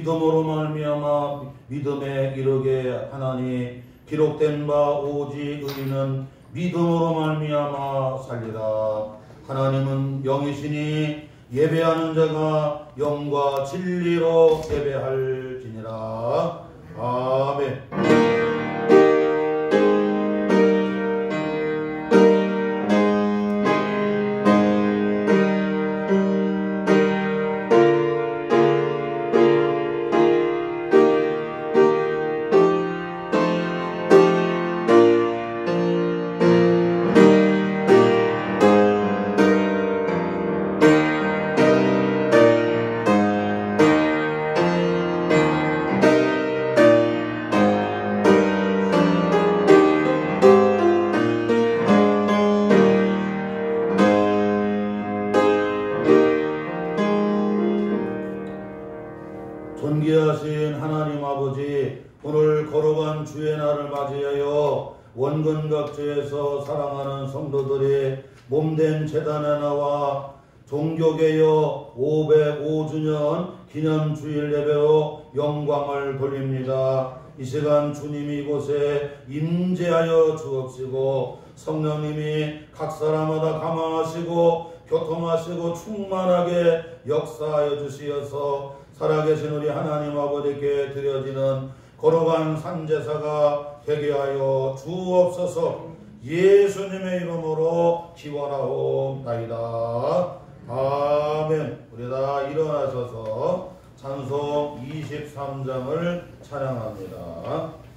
믿음으로 말미암아 믿음에 이르게 하나니 기록된 바 오직 의인은 믿음으로 말미암아 살리라. 하나님은 영이시니 예배하는 자가 영과 진리로 예배할지니라. 아멘. 존귀하신 하나님 아버지, 오늘 거룩한 주의 날을 맞이하여 원근각지에서 사랑하는 성도들이 몸된 제단에 나와 종교개혁 505주년 기념주일 예배로 영광을 돌립니다. 이 시간 주님이 이곳에 임재하여 주옵시고 성령님이 각 사람마다 감화하시고 교통하시고 충만하게 역사하여 주시어서 살아계신 우리 하나님 아버지께 드려지는 거룩한 산제사가 되게 하여 주옵소서. 예수님의 이름으로 기원하옵나이다. 아멘. 우리 다 일어나셔서 찬송 23장을 찬양합니다.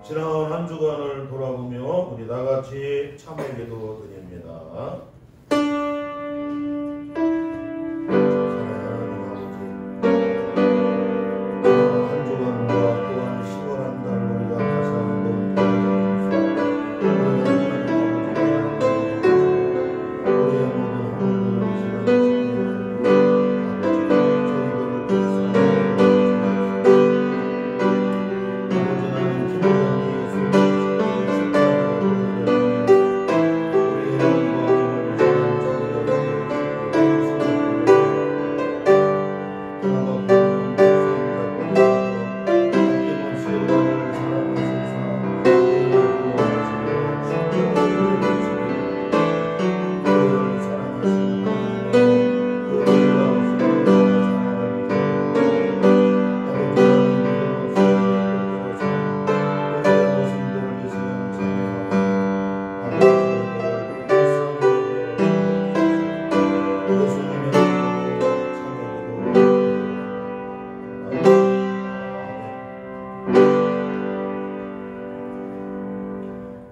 지나온 한 주간을 돌아보며 우리 다같이 참회 기도 드립니다.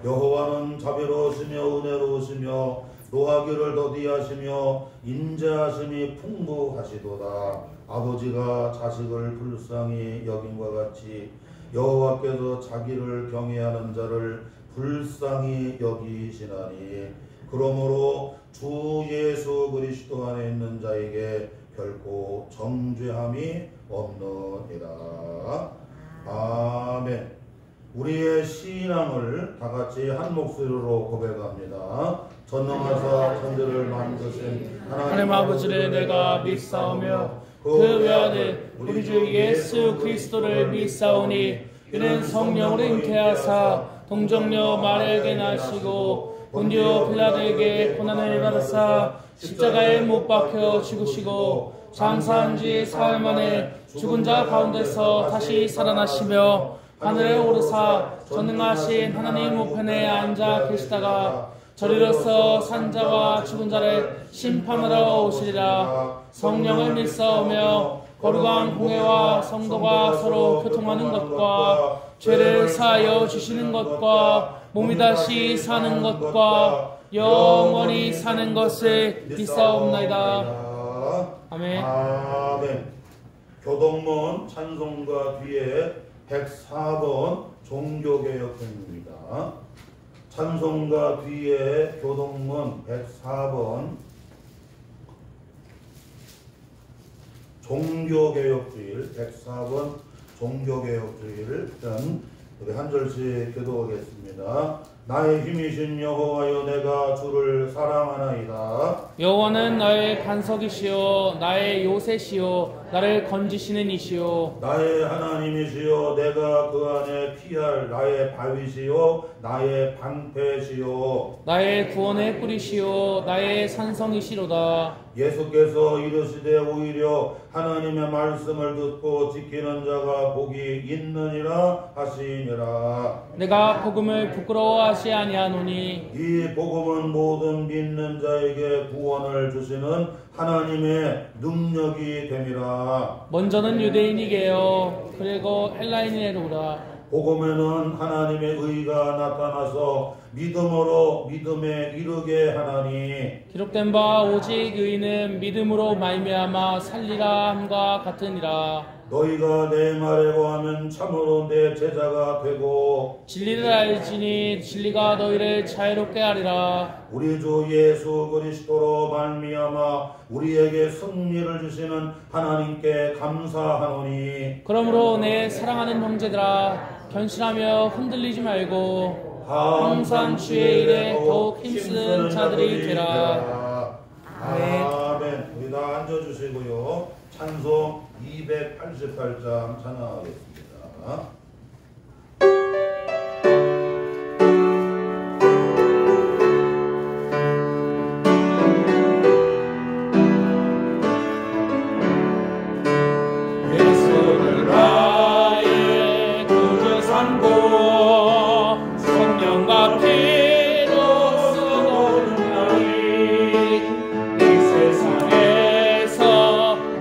여호와는 자비로우시며 은혜로우시며 노하기를 더디하시며 인자하심이 풍부하시도다. 아버지가 자식을 불쌍히 여김과 같이 여호와께서 자기를 경외하는 자를 불쌍히 여기시나니 그러므로 주 예수 그리스도 안에 있는 자에게 결코 정죄함이 없느니라. 아멘. 우리의 신앙을 다같이 한 목소리로 고백합니다. 전능하사 천지를 만드신 하나님 아버지를 내가 믿사오며 그 외아들 우리 주 예수 그리스도를 믿사오니 이는 성령으로 잉태하사 동정녀 마리아에게 나시고 본디오 빌라도에게 고난을 받으사 십자가에 못 박혀 죽으시고 장사한 지 사흘 만에 죽은 자 가운데서 다시 살아나시며 하늘에 오르사 전능하신 하나님 우편에 앉아 계시다가 저리로서 산자와 죽은 자를 심판하러 오시리라. 성령을 믿사오며 거룩한 공회와 성도가 서로 교통하는 것과 죄를 사하여 주시는 것과 몸이 다시 사는 것과 영원히 사는 것을 믿사옵나이다. 아멘. 아멘. 교동문 찬송가 뒤에 104번 종교개혁편입니다. 찬송가 뒤에 교동문 104번 종교개혁주일 104번 종교개혁주일 일단 우리 한 절씩 기도하겠습니다. 나의 힘이신 여호와여 내가 주를 사랑하나이다. 여호와는 나의 반석이시요 나의 요새시요 나를 건지시는 이시요 나의 하나님이시여 내가 그 안에 피할 나의 바위시요 나의 방패시요 나의 구원의 뿌리시요 나의 산성이시로다. 예수께서 이르시되 오히려 하나님의 말씀을 듣고 지키는 자가 복이 있느니라 하시니라. 내가 복음을 부끄러워하지 아니하노니 이 복음은 모든 믿는 자에게 구원을 주시는 하나님의 능력이 됨이라. 먼저는 유대인이게요 그리고 헬라인이로라. 복음에는 하나님의 의가 나타나서 믿음으로 믿음에 이르게 하나니 기록된 바 오직 의인은 믿음으로 말미암아 살리라 함과 같으니라. 너희가 내 말에 거하면 참으로 내 제자가 되고 진리를 알지니 진리가 너희를 자유롭게 하리라. 우리 주 예수 그리스도로 말미암아 우리에게 승리를 주시는 하나님께 감사하노니 그러므로 내 사랑하는 형제들아 견실하며 흔들리지 말고 항상 주의 일에 더욱 힘쓰는 자들이 되라. 아멘. 우리 다 앉아주시고요. 찬송 288장 찬양하겠습니다. 예수를 나의 구주 삼고 성령과 피로 쓰고는 나이 이 세상에서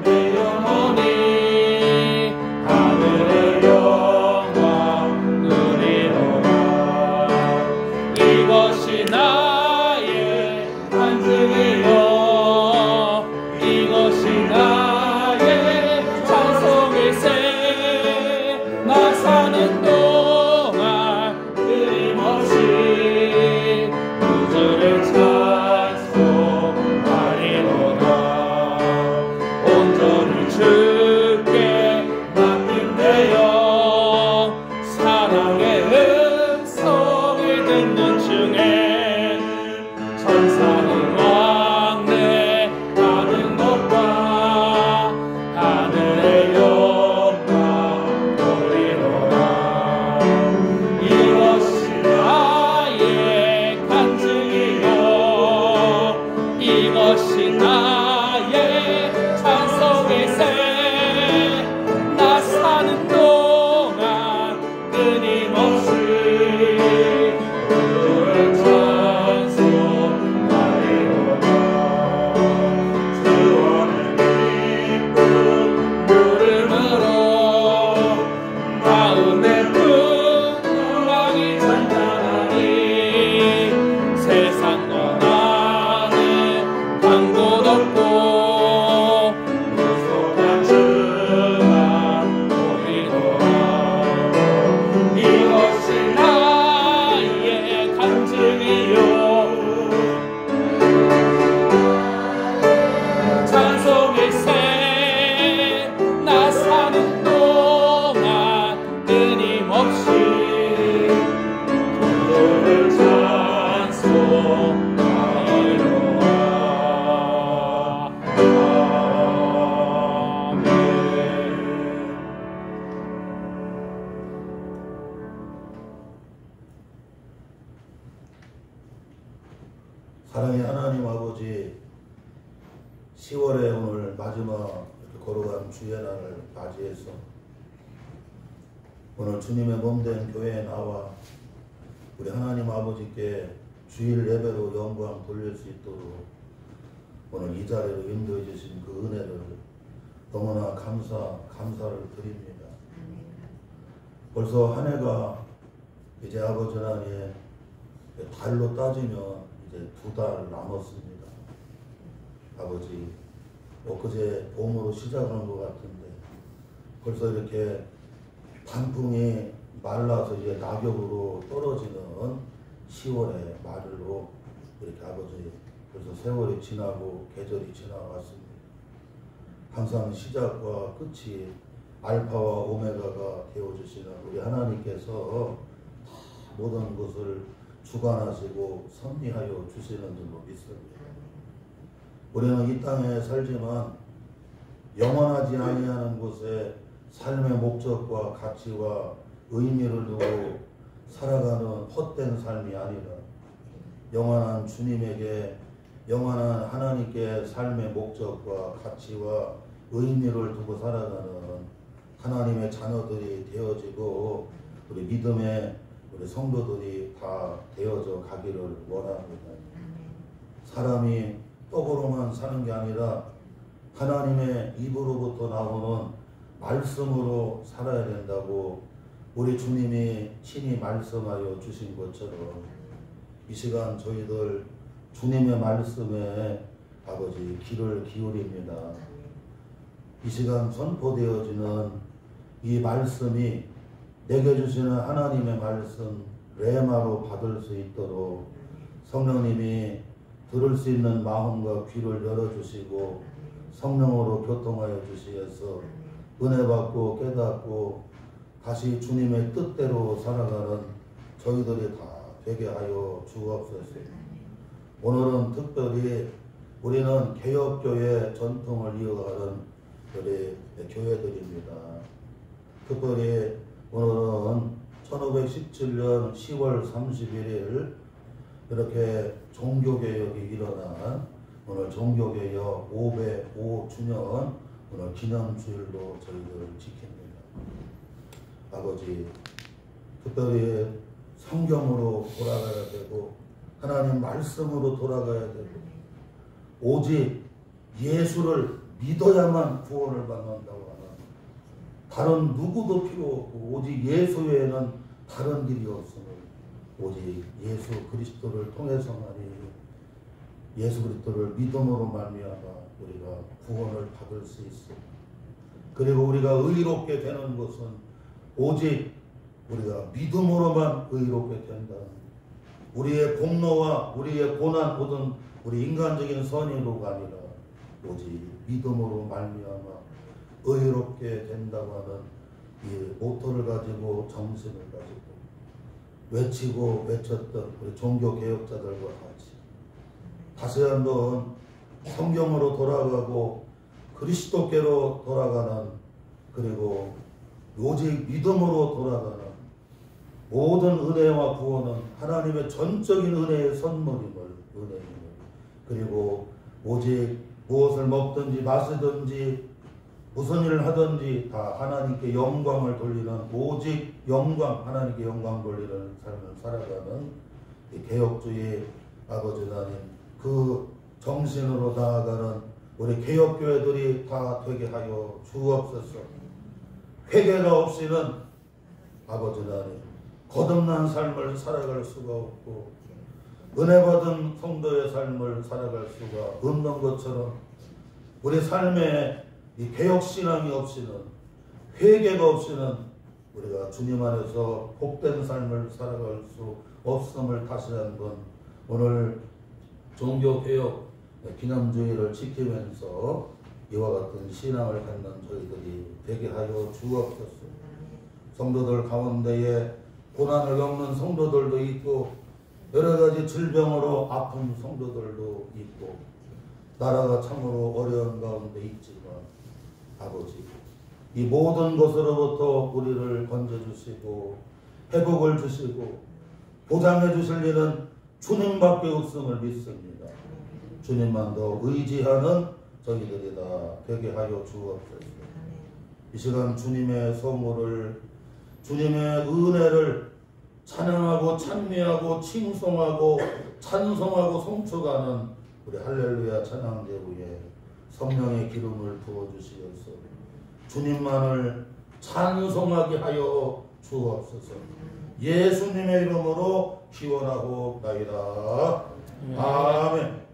내 영혼이 하늘의 영광 누리노라. 이것이 나의 간증이요 이것이 나의 찬송일세. 나 사는 동안 끊임없이 구주를 찬송하리로다. 온전히 주께 맡긴대요. 사랑의 음성을 듣는 중에 천사는 왕래 가는 것과 하늘의 영광 보리로라. 이것이 나의 간증이요 이것이 나의 찬송일세. 귀한 주의 날을 맞이해서 오늘 주님의 몸된 교회에 나와 우리 하나님 아버지께 주일 예배로 영광 돌릴 수 있도록 오늘 이 자리로 인도해 주신 그 은혜를 너무나 감사를 드립니다. 벌써 한 해가 이제 아버지 하나님 달로 따지면 이제 2달 남았습니다. 아버지 엊그제 봄으로 시작한 것 같은데 벌써 이렇게 단풍이 말라서 이제 낙엽으로 떨어지는 10월의 말로 이렇게 아버지 벌써 세월이 지나고 계절이 지나갔습니다. 항상 시작과 끝이 알파와 오메가가 되어주시는 우리 하나님께서 모든 것을 주관하시고 섭리하여 주시는 줄로 믿습니다. 우리는 이 땅에 살지만 영원하지 아니하는 곳에 삶의 목적과 가치와 의미를 두고 살아가는 헛된 삶이 아니라 영원한 주님에게 영원한 하나님께 삶의 목적과 가치와 의미를 두고 살아가는 하나님의 자녀들이 되어지고 우리 믿음의 우리 성도들이 다 되어져 가기를 원합니다. 사람이 떡으로만 사는 게 아니라 하나님의 입으로부터 나오는 말씀으로 살아야 된다고 우리 주님이 친히 말씀하여 주신 것처럼 이 시간 저희들 주님의 말씀에 아버지 귀를 기울입니다. 이 시간 선포되어지는 이 말씀이 내게 주시는 하나님의 말씀 레마로 받을 수 있도록 성령님이 들을 수 있는 마음과 귀를 열어주시고 성령으로 교통하여 주시어서 은혜 받고 깨닫고 다시 주님의 뜻대로 살아가는 저희들이 다 되게 하여 주옵소서. 오늘은 특별히 우리는 개혁교회 전통을 이어가는 우리 교회들입니다. 특별히 오늘은 1517년 10월 31일 이렇게 종교개혁이 일어난 오늘 종교개혁 505주년 오늘 기념주일로 저희들을 지킵니다. 아버지 특별히 성경으로 돌아가야 되고 하나님 말씀으로 돌아가야 되고 오직 예수를 믿어야만 구원을 받는다고 하는 다른 누구도 필요 없고 오직 예수 외에는 다른 길이 없으므로 오직 예수 그리스도를 통해서만이 예수 그리스도를 믿음으로 말미암아 우리가 구원을 받을 수 있습니다. 그리고 우리가 의롭게 되는 것은 오직 우리가 믿음으로만 의롭게 된다. 우리의 공로와 우리의 고난 모든 우리 인간적인 선의로가 아니라 오직 믿음으로 말미암아 의롭게 된다고 하는 이 모토를 가지고 정신을 가지고 외치고 외쳤던 우리 종교개혁자들과 같이 다시 한번 성경으로 돌아가고 그리스도께로 돌아가는 그리고 오직 믿음으로 돌아가는 모든 은혜와 구원은 하나님의 전적인 은혜의 선물임을 은혜임을 그리고 오직 무엇을 먹든지 마시든지 무슨 일을 하든지 다 하나님께 영광을 돌리는 오직 영광 하나님께 영광 돌리는 삶을 살아가는 이 개혁주의 아버지 하나님 그 정신으로 나아가는 우리 개혁교회들이 다 되게 하여 주옵소서. 회개가 없이는 아버지 하나님 거듭난 삶을 살아갈 수가 없고 은혜 받은 성도의 삶을 살아갈 수가 없는 것처럼 우리 삶에 이 개혁신앙이 없이는 회개가 없이는 우리가 주님 안에서 복된 삶을 살아갈 수 없음을 다시 한번 오늘 종교개혁 기념주의를 지키면서 이와 같은 신앙을 갖는 저희들이 되게 하여 주옵소서. 성도들 가운데에 고난을 겪는 성도들도 있고 여러 가지 질병으로 아픈 성도들도 있고 나라가 참으로 어려운 가운데 있지만 아버지 이 모든 것으로부터 우리를 건져주시고 회복을 주시고 보장해 주실 일은 주님밖에 없음을 믿습니다. 주님만 더 의지하는 저희들이 다 되게 하여 주옵소서. 이 시간 주님의 선물을, 주님의 은혜를 찬양하고 찬미하고 칭송하고 찬송하고 송축하는 우리 할렐루야 찬양제 위에 성령의 기름을 부어주시옵소서. 주님만을 찬송하게 하여 주옵소서. 예수님의 이름으로 기원하옵나이다. 아멘.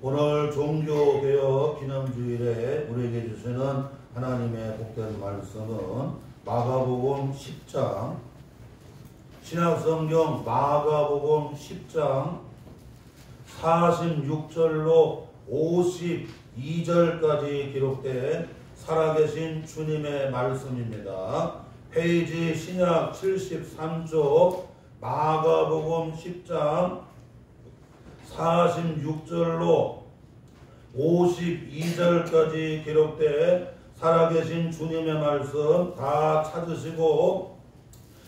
오늘 종교개혁 기념주일에 우리에게 주시는 하나님의 복된 말씀은 마가복음 10장, 신약성경 마가복음 10장 46절로 52절까지 기록된 살아계신 주님의 말씀입니다. 페이지 신약 73쪽 마가복음 10장 46절로 52절까지 기록된 살아계신 주님의 말씀 다 찾으시고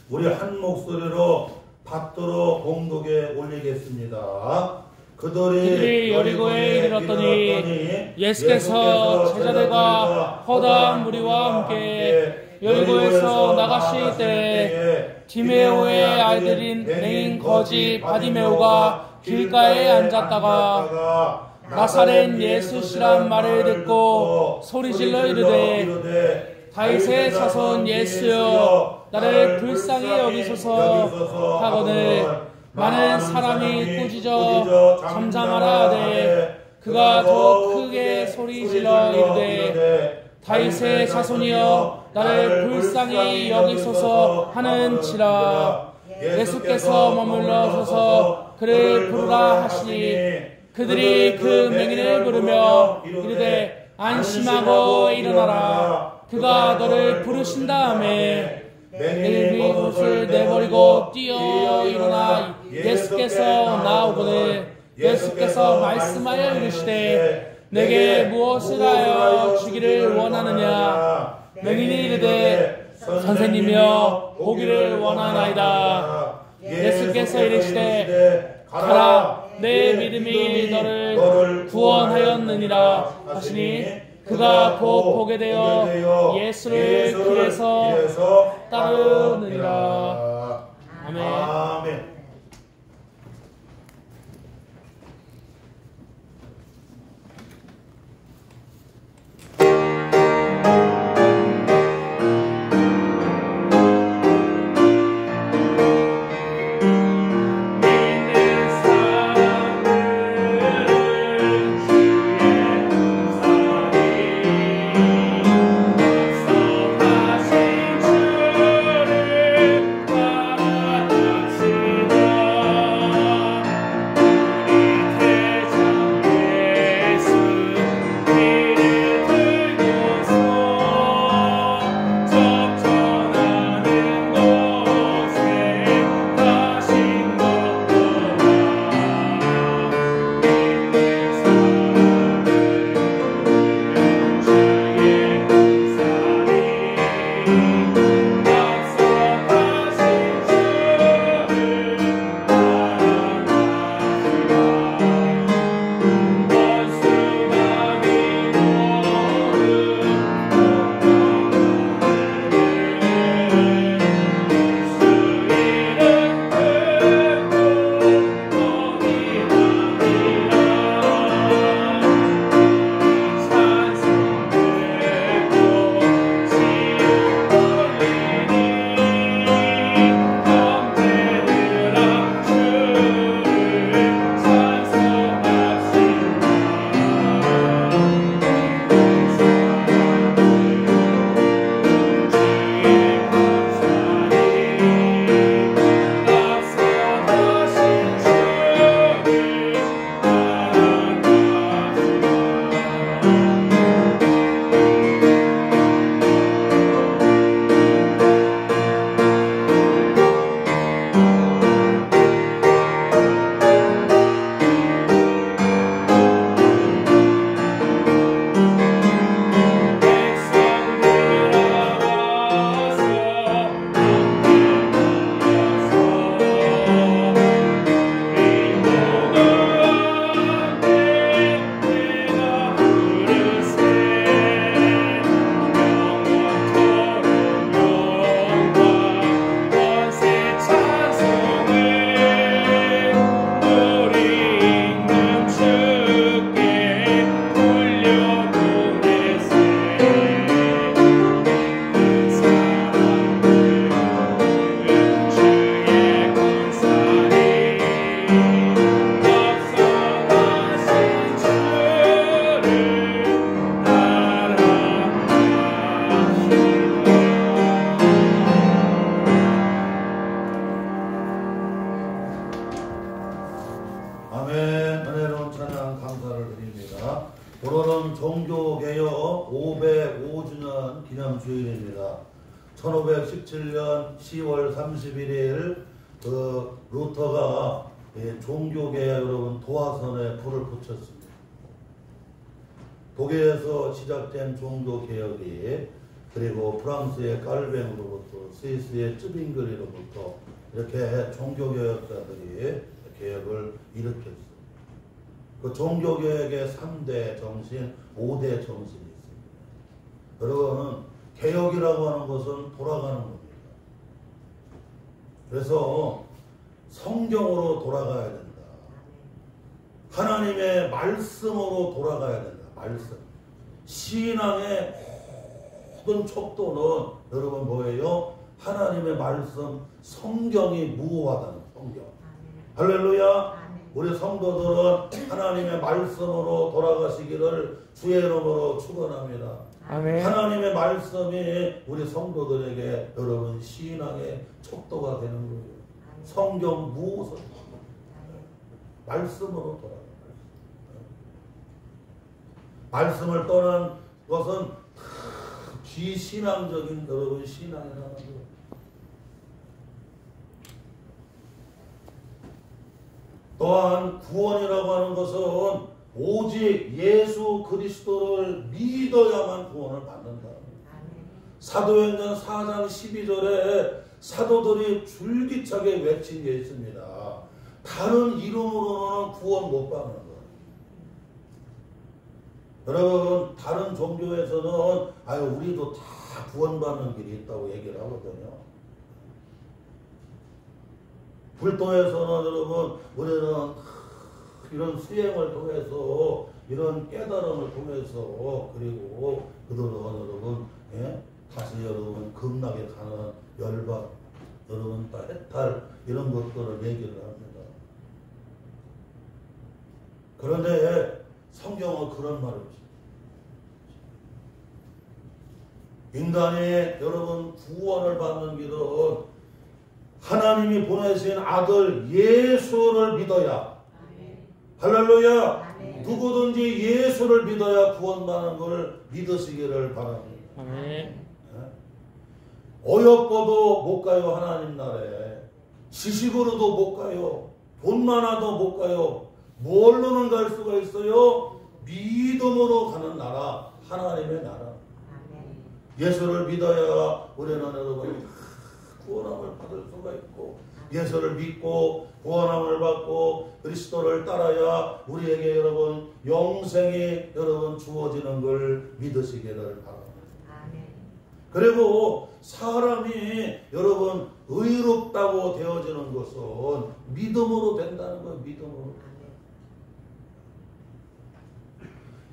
우리 한 목소리로 받들어 공독에 올리겠습니다. 그들이 여리고에 이르렀더니 예수께서 제자들과 허다한 무리와 함께 여리고에서 나가실 때에 디메오의 아들인 맹인 거지 바디메오가 길가에 앉았다가 나사렛 예수시란 말을 듣고 소리질러 이르되 다윗의 자손 예수여 나를 불쌍히 여기소서 하거늘 많은 사람이 꾸짖어 잠잠하라 하되 그가 더 크게 소리질러 이르되 다윗의 자손이여 나를 불쌍히 여기소서 하는지라. 예수께서 머물러 서서 그를 부르라 하시니 그들이 그 맹인을 부르며 이르되 안심하고 일어나라. 그가 너를 부르신 다음에 맹인이 옷을 내버리고 뛰어 일어나 예수께서 나오거늘 예수께서 말씀하여 이르시되 내게 무엇을 하여 주기를 원하느냐. 맹인이 이르되 선생님이여 보기를 원하나이다. 예수께서 이르시되 가라 내 믿음이 너를 구원하였느니라 하시니 그가 곧 보게 되어 예수를 길에서 따르느니라. 아멘. 주를 1517년 10월 31일 루터가 종교개혁 여러분 도화선에 불을 붙였습니다. 독일에서 시작된 종교개혁이 그리고 프랑스의 깔뱅으로부터 스위스의 쯔빙글이로부터 이렇게 종교개혁자들이 개혁을 일으켰습니다. 그 종교개혁의 3대 정신, 5대 정신이 있습니다. 여러분, 개혁이라고 하는 것은 돌아가는 겁니다. 그래서 성경으로 돌아가야 된다. 하나님의 말씀으로 돌아가야 된다. 말씀. 신앙의 모든 척도는 여러분 뭐예요? 하나님의 말씀, 성경이 무호하다는 성경. 할렐루야. 우리 성도들은 하나님의 말씀으로 돌아가시기를 주의 이름으로 축원합니다. 아멘. 하나님의 말씀이 우리 성도들에게 여러분 신앙의 척도가 되는 거예요. 성경 무호선 말씀으로 돌아가요. 말씀을 떠난 것은 비신앙적인 여러분 신앙이라는 거예요. 또한 구원이라고 하는 것은 오직 예수 그리스도를 믿어야만 구원을 받는다. 사도행전 4장 12절에 사도들이 줄기차게 외친 게 있습니다. 다른 이름으로는 구원 못 받는 거예요. 여러분, 다른 종교에서는 우리도 다 구원받는 길이 있다고 얘기를 하거든요. 불도에서는 여러분, 우리는 이런 수행을 통해서, 이런 깨달음을 통해서, 그리고 그들은 여러분, 다시 여러분 극락에 가는 열반, 여러분 다 해탈 이런 것들을 얘기를 합니다. 그런데 성경은 그런 말을 없습니다. 인간이 여러분 구원을 받는 길은 하나님이 보내신 아들 예수를 믿어야. 할렐루야. 누구든지 예수를 믿어야 구원받는 걸 믿으시기를 바랍니다. 어여뻐도 못 가요. 하나님 나라에. 지식으로도 못 가요. 돈 많아도 못 가요. 뭘로는 갈 수가 있어요? 믿음으로 가는 나라, 하나님의 나라. 예수를 믿어야 우리는 여러분 구원함을 받을 수가 있고, 예수를 믿고 구원함을 받고 그리스도를 따라야 우리에게 여러분 영생이 여러분 주어지는 걸 믿으시기를 바랍니다. 그리고 사람이 여러분 의롭다고 되어지는 것은 믿음으로 된다는 거예요. 믿음으로.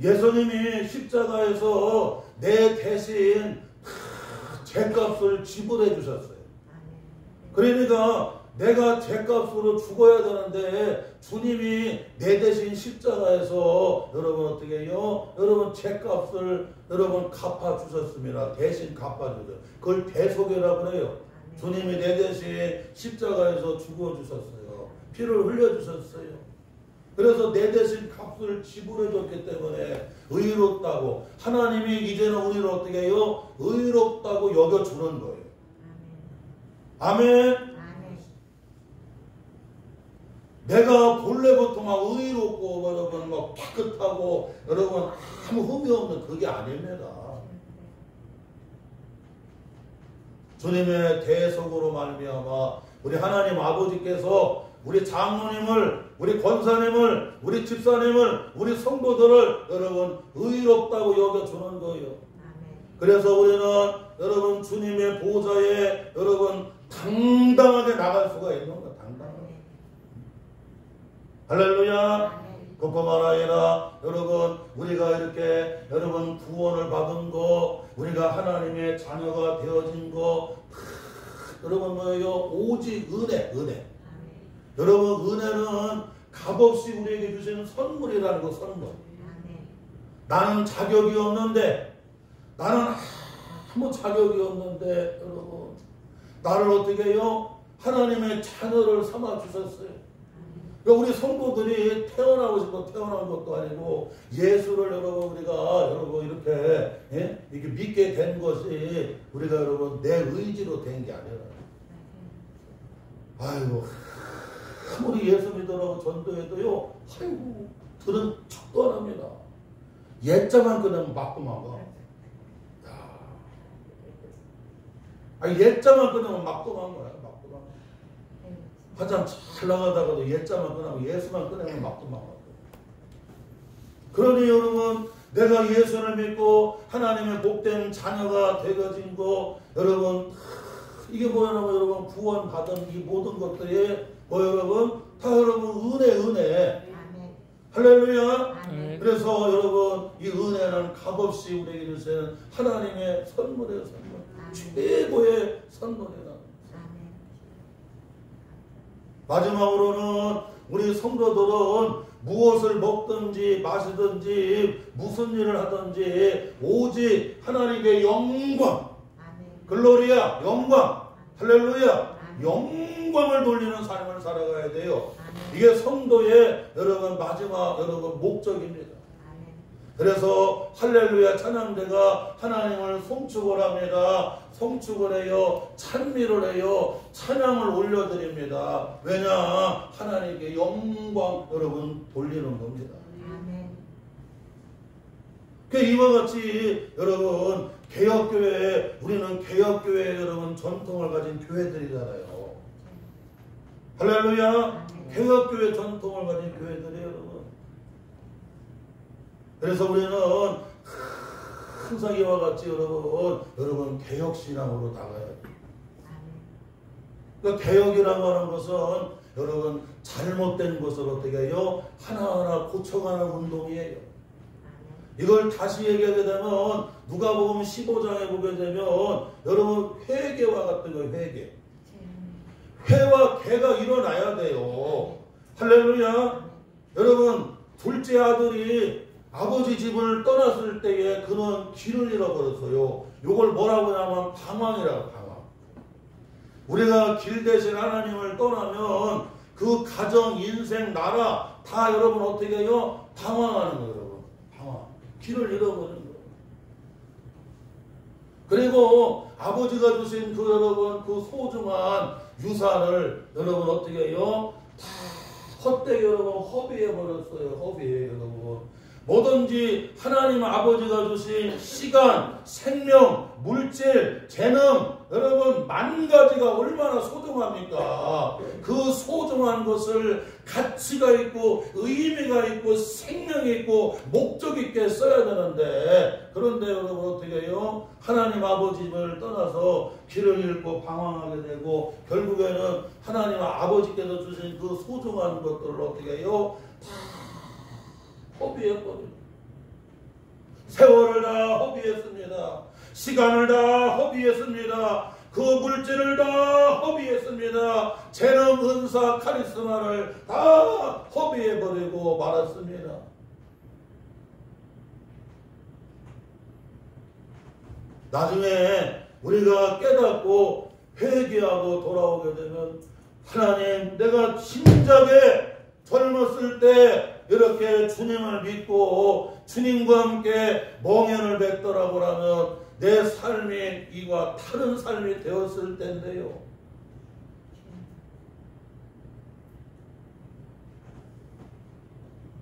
예수님이 십자가에서 내 대신 죄값을 지불해 주셨어요. 그러니까 내가 죄값으로 죽어야 되는데 주님이 내 대신 십자가에서 여러분 어떻게 해요? 여러분 죄값을 여러분 갚아 주셨습니다. 대신 갚아 주셨어요. 그걸 대속이라고 그래요. 주님이 내 대신 십자가에서 죽어 주셨어요. 피를 흘려 주셨어요. 그래서 내 대신 값을 지불해 줬기 때문에 의롭다고, 하나님이 이제는 우리를 어떻게 해요? 의롭다고 여겨주는 거예요. 아멘. 내가 본래부터 막 의롭고 여러분 막 깨끗하고 여러분 아무 흠이 없는 그게 아닙니다. 주님의 대속으로 말미암아 우리 하나님 아버지께서 우리 장로님을, 우리 권사님을, 우리 집사님을, 우리 성도들을 여러분 의롭다고 여겨주는 거예요. 그래서 우리는 여러분 주님의 보좌에 여러분 당당하게 나갈 수가 있는 거예요. 당당하게. 할렐루야. 그뿐만 아니라 여러분 우리가 이렇게 여러분 구원을 받은 거, 우리가 하나님의 자녀가 되어진 거 여러분 뭐예요? 오직 은혜. 여러분 은혜는 값없이 우리에게 주시는 선물이라는 거. 선물. 나는 자격이 없는데, 나는 아무 자격이 없는데 여러분 나를 어떻게 해요? 하나님의 자녀를 삼아 주셨어요. 그러니까 우리 성도들이 태어나고 싶어 태어난 것도 아니고 예수를 여러분 우리가 여러분 이렇게 이렇게 믿게 된 것이 우리가 여러분 내 의지로 된 게 아니라 아이고 아무리 예수 믿으라고 전도해도요 아이고 들은 척도 안 합니다. 예자만 끊으면 맞고만 가. 예자만 끊으면 맞고만 가요. 맞고만. 한참 잘 나가다가도 예자만 끊으면 예수만 끊으면 맞고만 가요. 그러니 여러분 내가 예수를 믿고 하나님의 복된 자녀가 되어진 거 여러분 이게 뭐냐면 여러분 구원받은 이 모든 것들이 뭐 여러분 다 여러분 은혜 할렐루야. 그래서 여러분 이 은혜는 값없이 우리에게 주시는 하나님의 선물이에요. 선물. 최고의 선물이다. 마지막으로는 우리 성도들은 무엇을 먹든지 마시든지 무슨 일을 하든지 오직 하나님의 영광 글로리아 영광 할렐루야 영광을 돌리는 삶을 살아가야 돼요. 이게 성도의 여러분 마지막 여러분 목적입니다. 그래서 할렐루야 찬양대가 하나님을 송축을 합니다. 송축을 해요. 찬미를 해요. 찬양을 올려드립니다. 왜냐 하나님께 영광 여러분 돌리는 겁니다. 이와 같이 여러분 개혁교회 우리는 개혁교회 여러분 전통을 가진 교회들이잖아요. 할렐루야 개혁교회 전통을 가진 교회들이에요 여러분. 그래서 우리는 항상 이와 같이 여러분 개혁신앙으로 나가야 돼요. 그러니까 개혁이라고 하는 것은 여러분 잘못된 것을 어떻게 해요? 하나하나 고쳐가는 운동이에요. 이걸 다시 얘기하게 되면 누가복음 15장에 보게 되면 여러분 회개와 같은 거예요. 회와 개가 일어나야 돼요. 할렐루야. 여러분 둘째 아들이 아버지 집을 떠났을 때에 그는 길을 잃어버렸어요. 이걸 뭐라고 하냐면 방황이라고 방황. 우리가 길 대신 하나님을 떠나면 그 가정, 인생, 나라 다 여러분 어떻게 해요? 방황하는 거예요. 여러분. 방황. 길을 잃어버리는 거예요. 그리고 아버지가 주신 그 여러분 그 소중한 유산을 여러분 어떻게 해요? 다 헛되게 여러분 허비해버렸어요. 허비해 여러분. 뭐든지 하나님 아버지가 주신 시간, 생명, 물질, 재능 여러분 만 가지가 얼마나 소중합니까? 그 소중한 것을 가치가 있고 의미가 있고 생명이 있고 목적 있게 써야 되는데 그런데 여러분 어떻게 해요? 하나님 아버지를 떠나서 길을 잃고 방황하게 되고 결국에는 하나님 아버지께서 주신 그 소중한 것들을 어떻게 해요? 허비했거든요. 세월을 다 허비했습니다. 시간을 다 허비했습니다. 그 물질을 다 허비했습니다. 재능, 은사, 카리스마를 다 허비해버리고 말았습니다. 나중에 우리가 깨닫고 회개하고 돌아오게 되면 하나님 내가 진작에 젊었을 때 이렇게 주님을 믿고 주님과 함께 멍에를 뱉더라고 하면 내 삶이 이와 다른 삶이 되었을 텐데요.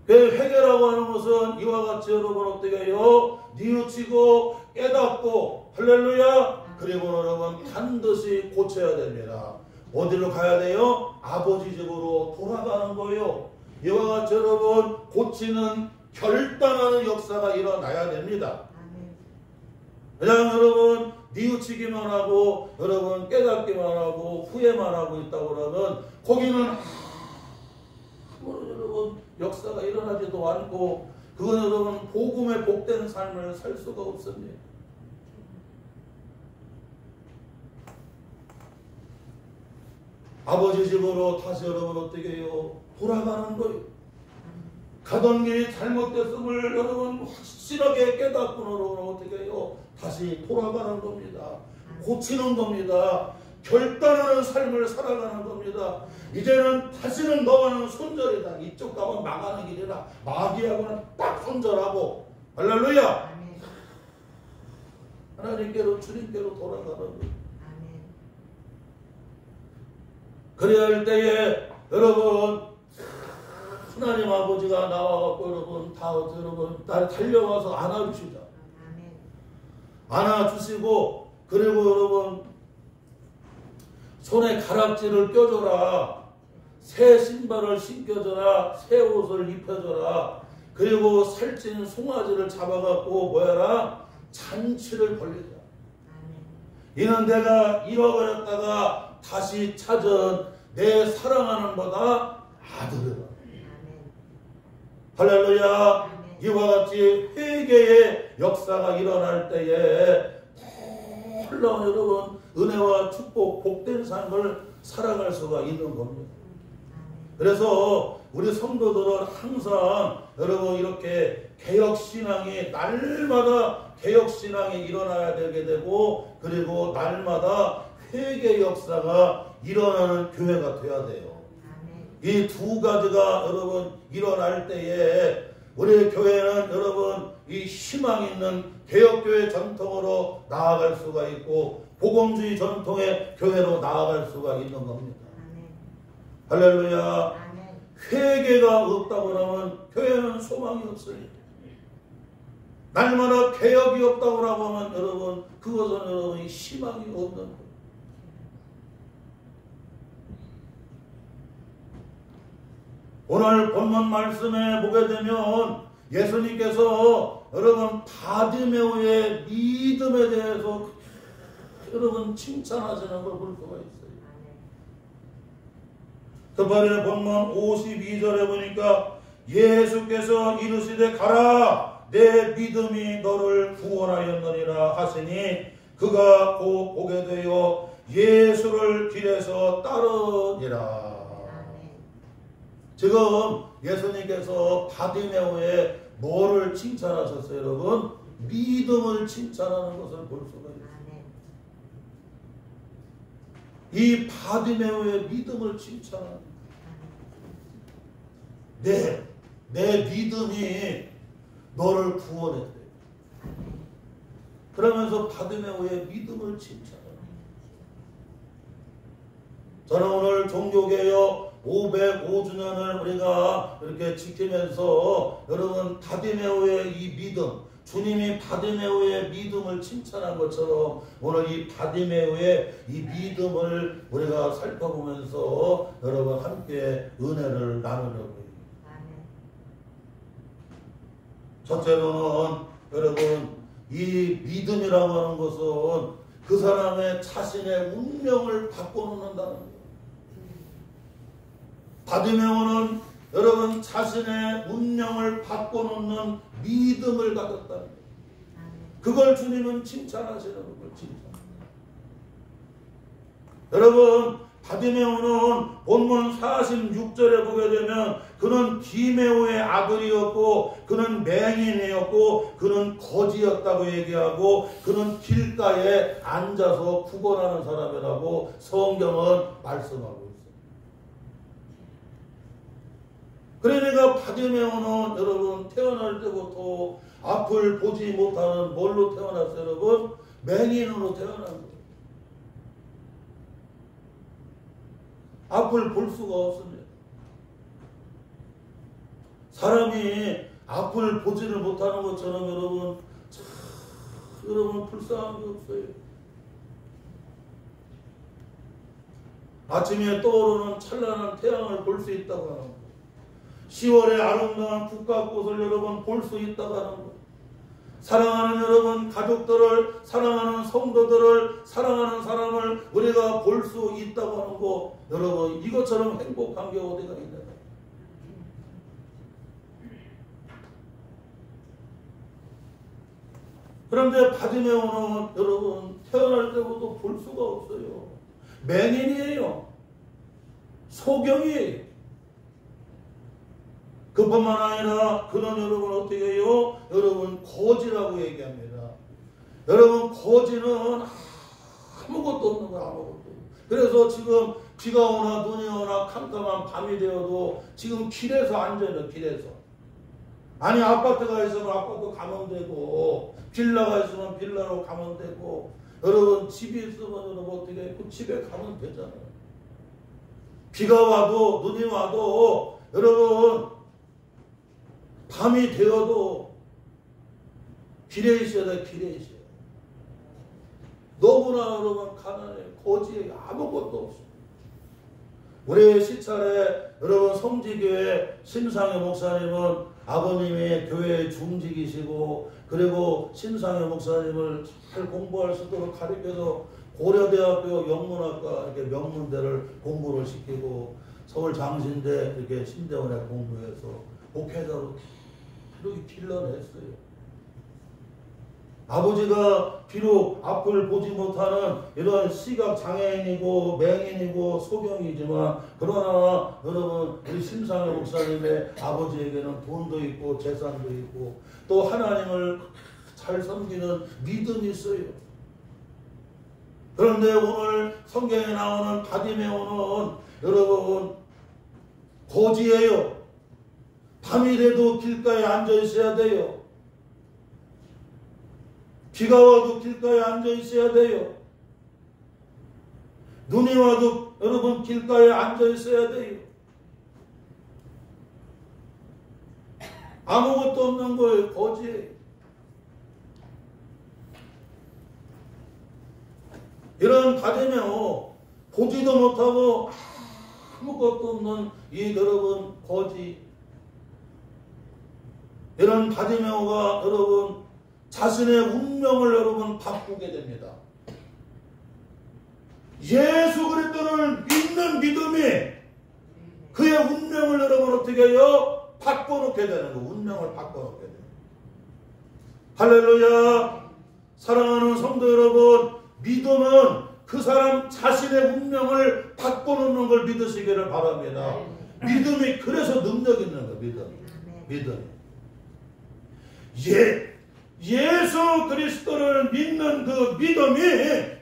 회개라고 하는 것은 이와 같이 여러분 어떻게 해요? 뉘우치고 깨닫고 할렐루야 그리고 여러분 반드시 고쳐야 됩니다. 어디로 가야 돼요? 아버지 집으로 돌아가는 거예요. 이와 같이 여러분 고치는 결단하는 역사가 일어나야 됩니다. 그냥 여러분 뉘우치기만 하고 여러분 깨닫기만 하고 후회만 하고 있다고 그러면 거기는 여러분 역사가 일어나지도 않고 그건 여러분 복음의 복된 삶을 살 수가 없습니다. 아버지 집으로 다시 여러분 어떻게 해요? 돌아가는 거예요. 가던 길이 잘못됐음을 여러분 확실하게 깨닫고 여러분 어떻게 해요? 다시 돌아가는 겁니다. 고치는 겁니다. 결단하는 삶을 살아가는 겁니다. 이제는 다시는 너와는 손절이다. 이쪽 가면 망하는 길이라 마귀하고는 딱 손절하고 할렐루야. 아멘. 하나님께로 주님께로 돌아가는 거예요. 아멘. 그래야 할 때에 여러분 하나님 아버지가 나와갖고 여러분 날 달려와서 안아주시자. 아멘. 안아주시고 그리고 여러분 손에 가락지를 껴줘라. 새 신발을 신겨줘라. 새 옷을 입혀줘라. 그리고 살찐 송아지를 잡아갖고 뭐야라? 잔치를 벌리자. 이는 내가 잃어버렸다가 다시 찾은 내 사랑하는 보다 아들이라. 할렐루야. 이와 같이 회개의 역사가 일어날 때에 놀라운 여러분 은혜와 축복 복된 삶을 살아갈 수가 있는 겁니다. 그래서 우리 성도들은 항상 여러분 이렇게 개혁신앙이 날마다 개혁신앙이 일어나야 되게 되고 그리고 날마다 회개 역사가 일어나는 교회가 돼야 돼요. 이 두 가지가 여러분 일어날 때에 우리 교회는 여러분 이 희망 있는 개혁교회 전통으로 나아갈 수가 있고 복음주의 전통의 교회로 나아갈 수가 있는 겁니다. 할렐루야. 회개가 없다고 하면 교회는 소망이 없어요. 날마다 개혁이 없다고 하면 여러분 그것은 여러분 희망이 없는 거예요. 오늘 본문 말씀에 보게 되면 예수님께서 여러분 바디메오의 믿음에 대해서 여러분 칭찬하시는 걸 볼 수가 있어요. 그번에 본문 52절에 보니까 예수께서 이르시되 가라 내 믿음이 너를 구원하였느니라 하시니 그가 곧 보게 되어 예수를 길에서 따르니라. 지금 예수님께서 바디메오의 뭐를 칭찬하셨어요, 여러분? 믿음을 칭찬하는 것을 볼 수가 있어요. 이 바디메오의 믿음을 칭찬하는 내 믿음이 너를 구원했대. 그러면서 바디메오의 믿음을 칭찬합니다. 저는 오늘 종교개혁 505주년을 우리가 이렇게 지키면서 여러분 바디메오의 이 믿음, 주님이 바디메오의 믿음을 칭찬한 것처럼 오늘 이 바디메오의 이 믿음을 우리가 살펴보면서 여러분 함께 은혜를 나누려고 해요. 첫째로는 여러분 이 믿음이라고 하는 것은 그 사람의 자신의 운명을 바꿔놓는다는 거예요. 바디메오는 여러분 자신의 운명을 바꿔놓는 믿음을 가졌다는 거예요. 그걸 주님은 칭찬하시는 걸 칭찬합니다. 여러분 바디메오는 본문 46절에 보게 되면 그는 디메오의 아들이었고 그는 맹인이었고 그는 거지였다고 얘기하고 그는 길가에 앉아서 구걸하는 사람이라고 성경은 말씀하고 있습니다. 그러니까 바디메오는 여러분 태어날 때부터 앞을 보지 못하는 뭘로 태어났어요, 여러분? 맹인으로 태어난 거예요. 앞을 볼 수가 없습니다. 사람이 앞을 보지를 못하는 것처럼 여러분 여러분 불쌍한 게 없어요. 아침에 떠오르는 찬란한 태양을 볼 수 있다고 하는 거. 10월의 아름다운 국화꽃을 여러분 볼 수 있다고 하는 거. 사랑하는 여러분 가족들을 사랑하는 성도들을 사랑하는 사람을 우리가 볼 수 있다고 하는 거. 여러분 이것처럼 행복한 게 어디가 있나요? 그런데 바디메오는 여러분 태어날 때부터 볼 수가 없어요. 맹인이에요. 소경이에요. 그뿐만 아니라 그는 여러분 어떻게 해요? 여러분 거지라고 얘기합니다. 여러분 거지는 아무것도 없는 거예요. 아무것도. 그래서 지금 비가 오나 눈이 오나 캄캄한 밤이 되어도 지금 길에서 앉아요. 길에서. 아니 아파트가 있으면 아파트 가면 되고 빌라가 있으면 빌라로 가면 되고 여러분 집이 있으면 여러분 어떻게 그 집에 가면 되잖아요. 비가 와도 눈이 와도 여러분 밤이 되어도 길에 있어야 돼. 길에 있어야 돼. 너무나 여러분 가난해. 거지에 아무것도 없어. 우리 시찰에 여러분 성지교회 심상의 목사님은 아버님이 교회의 중직이시고 그리고 심상의 목사님을 잘 공부할 수 있도록 가르쳐서 고려대학교 영문학과 이렇게 명문대를 공부를 시키고 서울 장신대 이렇게 신대원에 공부해서 목회자로 이렇게 길러냈어요. 아버지가 비록 앞을 보지 못하는 이런 시각 장애인이고 맹인이고 소경이지만 그러나 여러분 우리 심상의 목사님의 아버지에게는 돈도 있고 재산도 있고 또 하나님을 잘 섬기는 믿음이 있어요. 그런데 오늘 성경에 나오는 바디메오는 여러분 거지예요. 밤이 돼도 길가에 앉아 있어야 돼요. 비가 와도 길가에 앉아 있어야 돼요. 눈이 와도 여러분 길가에 앉아 있어야 돼요. 아무것도 없는 거예요. 거지예요. 이런 바디메오 보지도 못하고 아무것도 없는 이 여러분 거지. 이런 바디메오가 여러분 자신의 운명을 여러분 바꾸게 됩니다. 예수 그리스도를 믿는 믿음이 그의 운명을 여러분 어떻게 해요? 바꿔놓게 되는 거. 운명을 바꿔놓게 돼요. 할렐루야. 사랑하는 성도 여러분, 믿음은 그 사람 자신의 운명을 바꿔놓는 걸 믿으시기를 바랍니다. 믿음이 그래서 능력 있는 거예요. 믿음이. 예수 그리스도를 믿는 그 믿음이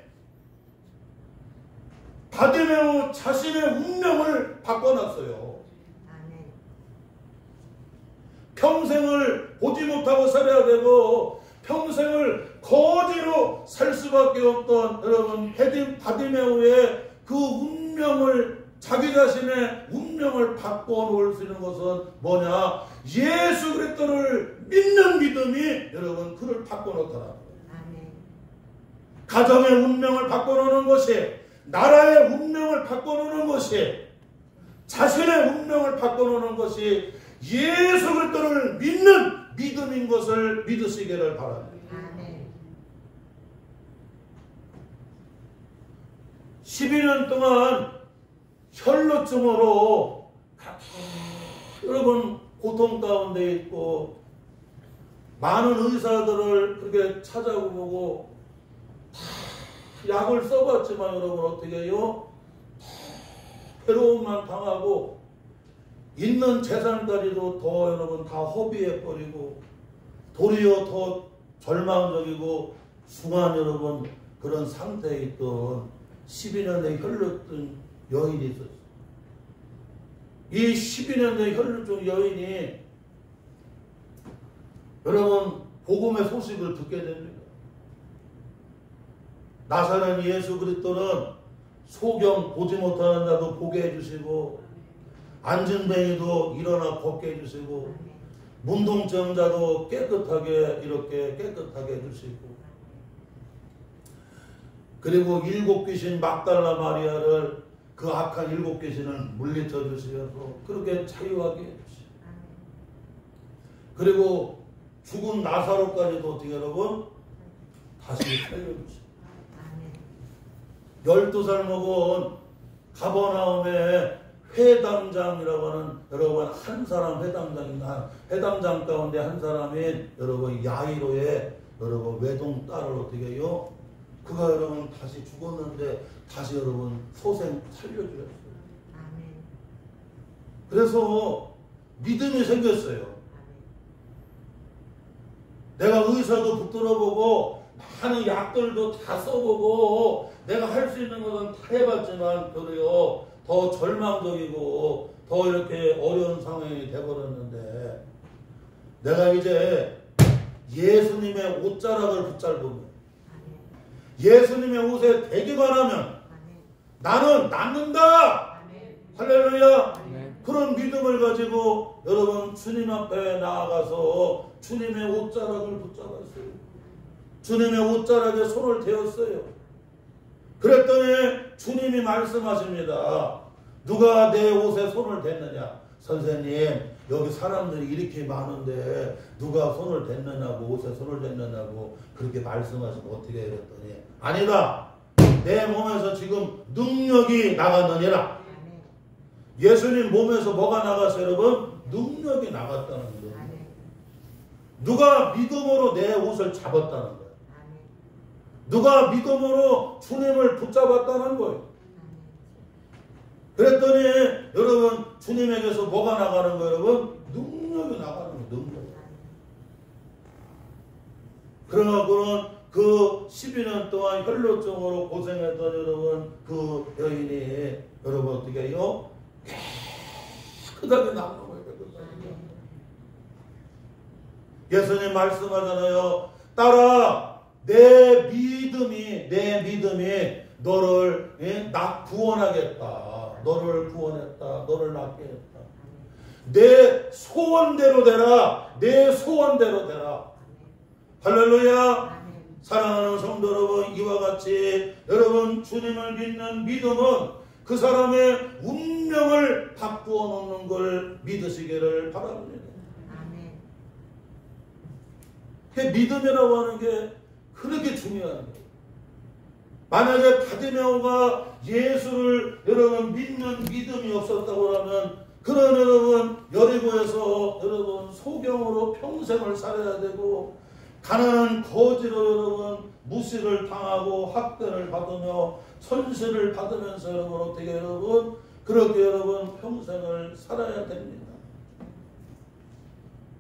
바디메오 자신의 운명을 바꿔놨어요. 평생을 보지 못하고 살아야 되고 평생을 거지로 살 수밖에 없던 여러분 바디메오의 그 운명을 자기 자신의 운명을 바꿔놓을 수 있는 것은 뭐냐? 예수 그리스도를 믿는 믿음이 여러분 그를 바꿔놓더라. 가정의 운명을 바꿔놓는 것이, 나라의 운명을 바꿔놓는 것이, 자신의 운명을 바꿔놓는 것이 예수 그리스도를 믿는 믿음인 것을 믿으시기를 바랍니다. 12년 동안 혈루증으로 여러분 고통 가운데 있고 많은 의사들을 그렇게 찾아보고 약을 써봤지만 여러분 어떻게 해요? 괴로움만 당하고 있는 재산까지도 더 여러분 다 허비해버리고 도리어 더 절망적이고 숭한 여러분 그런 상태에 있던 12년의 혈루증 여인이 있었어요. 이 12년의 혈루증 여인이 여러분 복음의 소식을 듣게 됩니다. 나사렛 예수 그리스도는 소경 보지 못하는 자도 보게 해주시고 앉은 뱅이도 일어나 걷게 해주시고 문둥증자도 깨끗하게 이렇게 깨끗하게 해주시고 그리고 7 귀신 막달라 마리아를 그 악한 7 귀신을 물리쳐 주시어서 그렇게 자유하게 해주시고 그리고 죽은 나사로까지도 어떻게 여러분 다시 살려주시고 12살 먹은 가버나움의 회당장이라고 하는 여러분 한 사람 회당장입니다. 회당장 가운데 한 사람인 여러분 야이로의 여러분 외동 딸을 어떻게 해요? 그가 여러분 다시 죽었는데 다시 여러분 소생 살려주셨어요. 그래서 믿음이 생겼어요. 내가 의사도 붙들어보고 많은 약들도 다 써보고 내가 할 수 있는 것은 다 해봤지만 그래요 더 절망적이고 더 이렇게 어려운 상황이 되어버렸는데 내가 이제 예수님의 옷자락을 붙잡으면 예수님의 옷에 대기만 하면 나는 낫는다. 할렐루야. 그런 믿음을 가지고 여러분 주님 앞에 나아가서 주님의 옷자락을 붙잡았어요. 주님의 옷자락에 손을 대었어요. 그랬더니 주님이 말씀하십니다. 누가 내 옷에 손을 댔느냐? 선생님 여기 사람들이 이렇게 많은데 누가 손을 댔느냐고 옷에 손을 댔느냐고 그렇게 말씀하시면 어떻게 해? 그랬더니 아니다. 내 몸에서 지금 능력이 나갔느니라. 예수님 몸에서 뭐가 나갔어요 여러분? 능력이 나갔다는 거예요. 누가 믿음으로 내 옷을 잡았다는 거예요. 누가 믿음으로 주님을 붙잡았다는 거예요. 그랬더니 여러분 주님에게서 뭐가 나가는 거예요 여러분? 능력이 나가는 거예요. 능력. 그러고는 그 12년 동안 혈루증으로 고생했던 여러분 그 여인이 여러분 어떻게 해요? 깨끗하게 나오는 거예요. 예수님 말씀하잖아요. 딸아 내 믿음이 너를 구원하겠다. 너를 구원했다. 너를 낫게 했다. 내 소원대로 되라. 내 소원대로 되라. 할렐루야. 사랑하는 성도 여러분 이와 같이 여러분 주님을 믿는 믿음은 그 사람의 운명을 바꾸어 놓는 걸 믿으시기를 바랍니다. 믿음이라고 하는 게 그렇게 중요한 거예요. 만약에 바디메오가 예수를 여러분 믿는 믿음이 없었다고 하면 그런 여러분 여리고에서 여러분 소경으로 평생을 살아야 되고 가난한 거지로 여러분 무시를 당하고 학대를 받으며 선실을 받으면서 여러분 어떻게 여러분 그렇게 여러분 평생을 살아야 됩니다.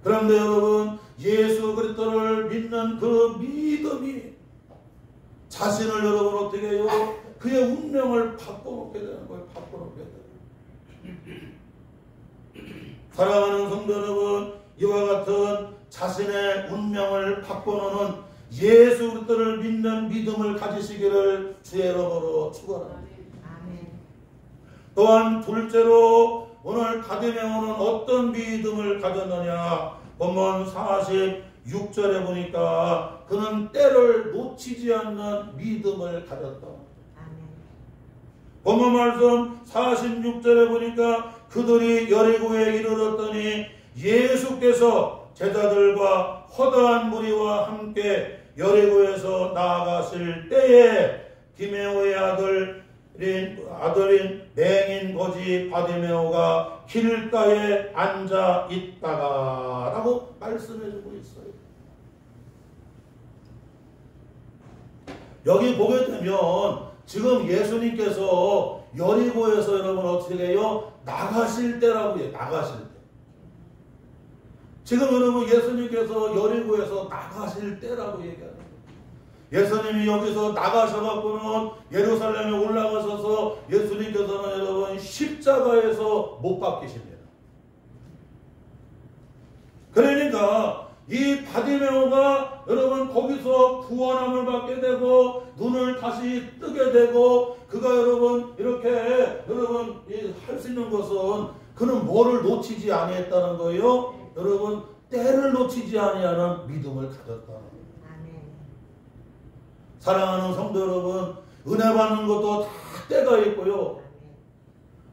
그런데 여러분 예수 그리스도를 믿는 그 믿음이 자신을 여러분 어떻게 해요? 그의 운명을 바꿔놓게 되는 거예요. 바꿔놓게 돼요. 사랑하는 성도 여러분 이와 같은 자신의 운명을 바꿔놓는 예수 그리스도를 믿는 믿음을 가지시기를 주의 이름으로 축원합니다. 또한 둘째로 오늘 바디메오는 어떤 믿음을 가졌느냐? 본문 46절에 보니까 그는 때를 놓치지 않는 믿음을 가졌다. 본문 말씀 46절에 보니까 그들이 여리고에 이르렀더니 예수께서 제자들과 허다한 무리와 함께 여리고에서 나아가실 때에 디메오의 아들인 맹인 거지 바디메오가 길가에 앉아 있다가 라고 말씀해주고 있어요. 여기 보게 되면 지금 예수님께서 여리고에서 여러분 어떻게 해요? 나가실 때라고 해요. 나가실 때. 지금 여러분 예수님께서 여리고에서 나가실 때라고 얘기하는 거예요. 예수님이 여기서 나가셔갖고는 예루살렘에 올라가셔서 예수님께서는 여러분 십자가에서 못 박히십니다. 그러니까 이 바디메오가 여러분 거기서 구원함을 받게 되고 눈을 다시 뜨게 되고 그가 여러분 이렇게 여러분 할 수 있는 것은 그는 뭐를 놓치지 아니했다는 거예요. 여러분 때를 놓치지 아니하는 믿음을 가졌다는 거예요. 사랑하는 성도 여러분 은혜 받는 것도 다 때가 있고요.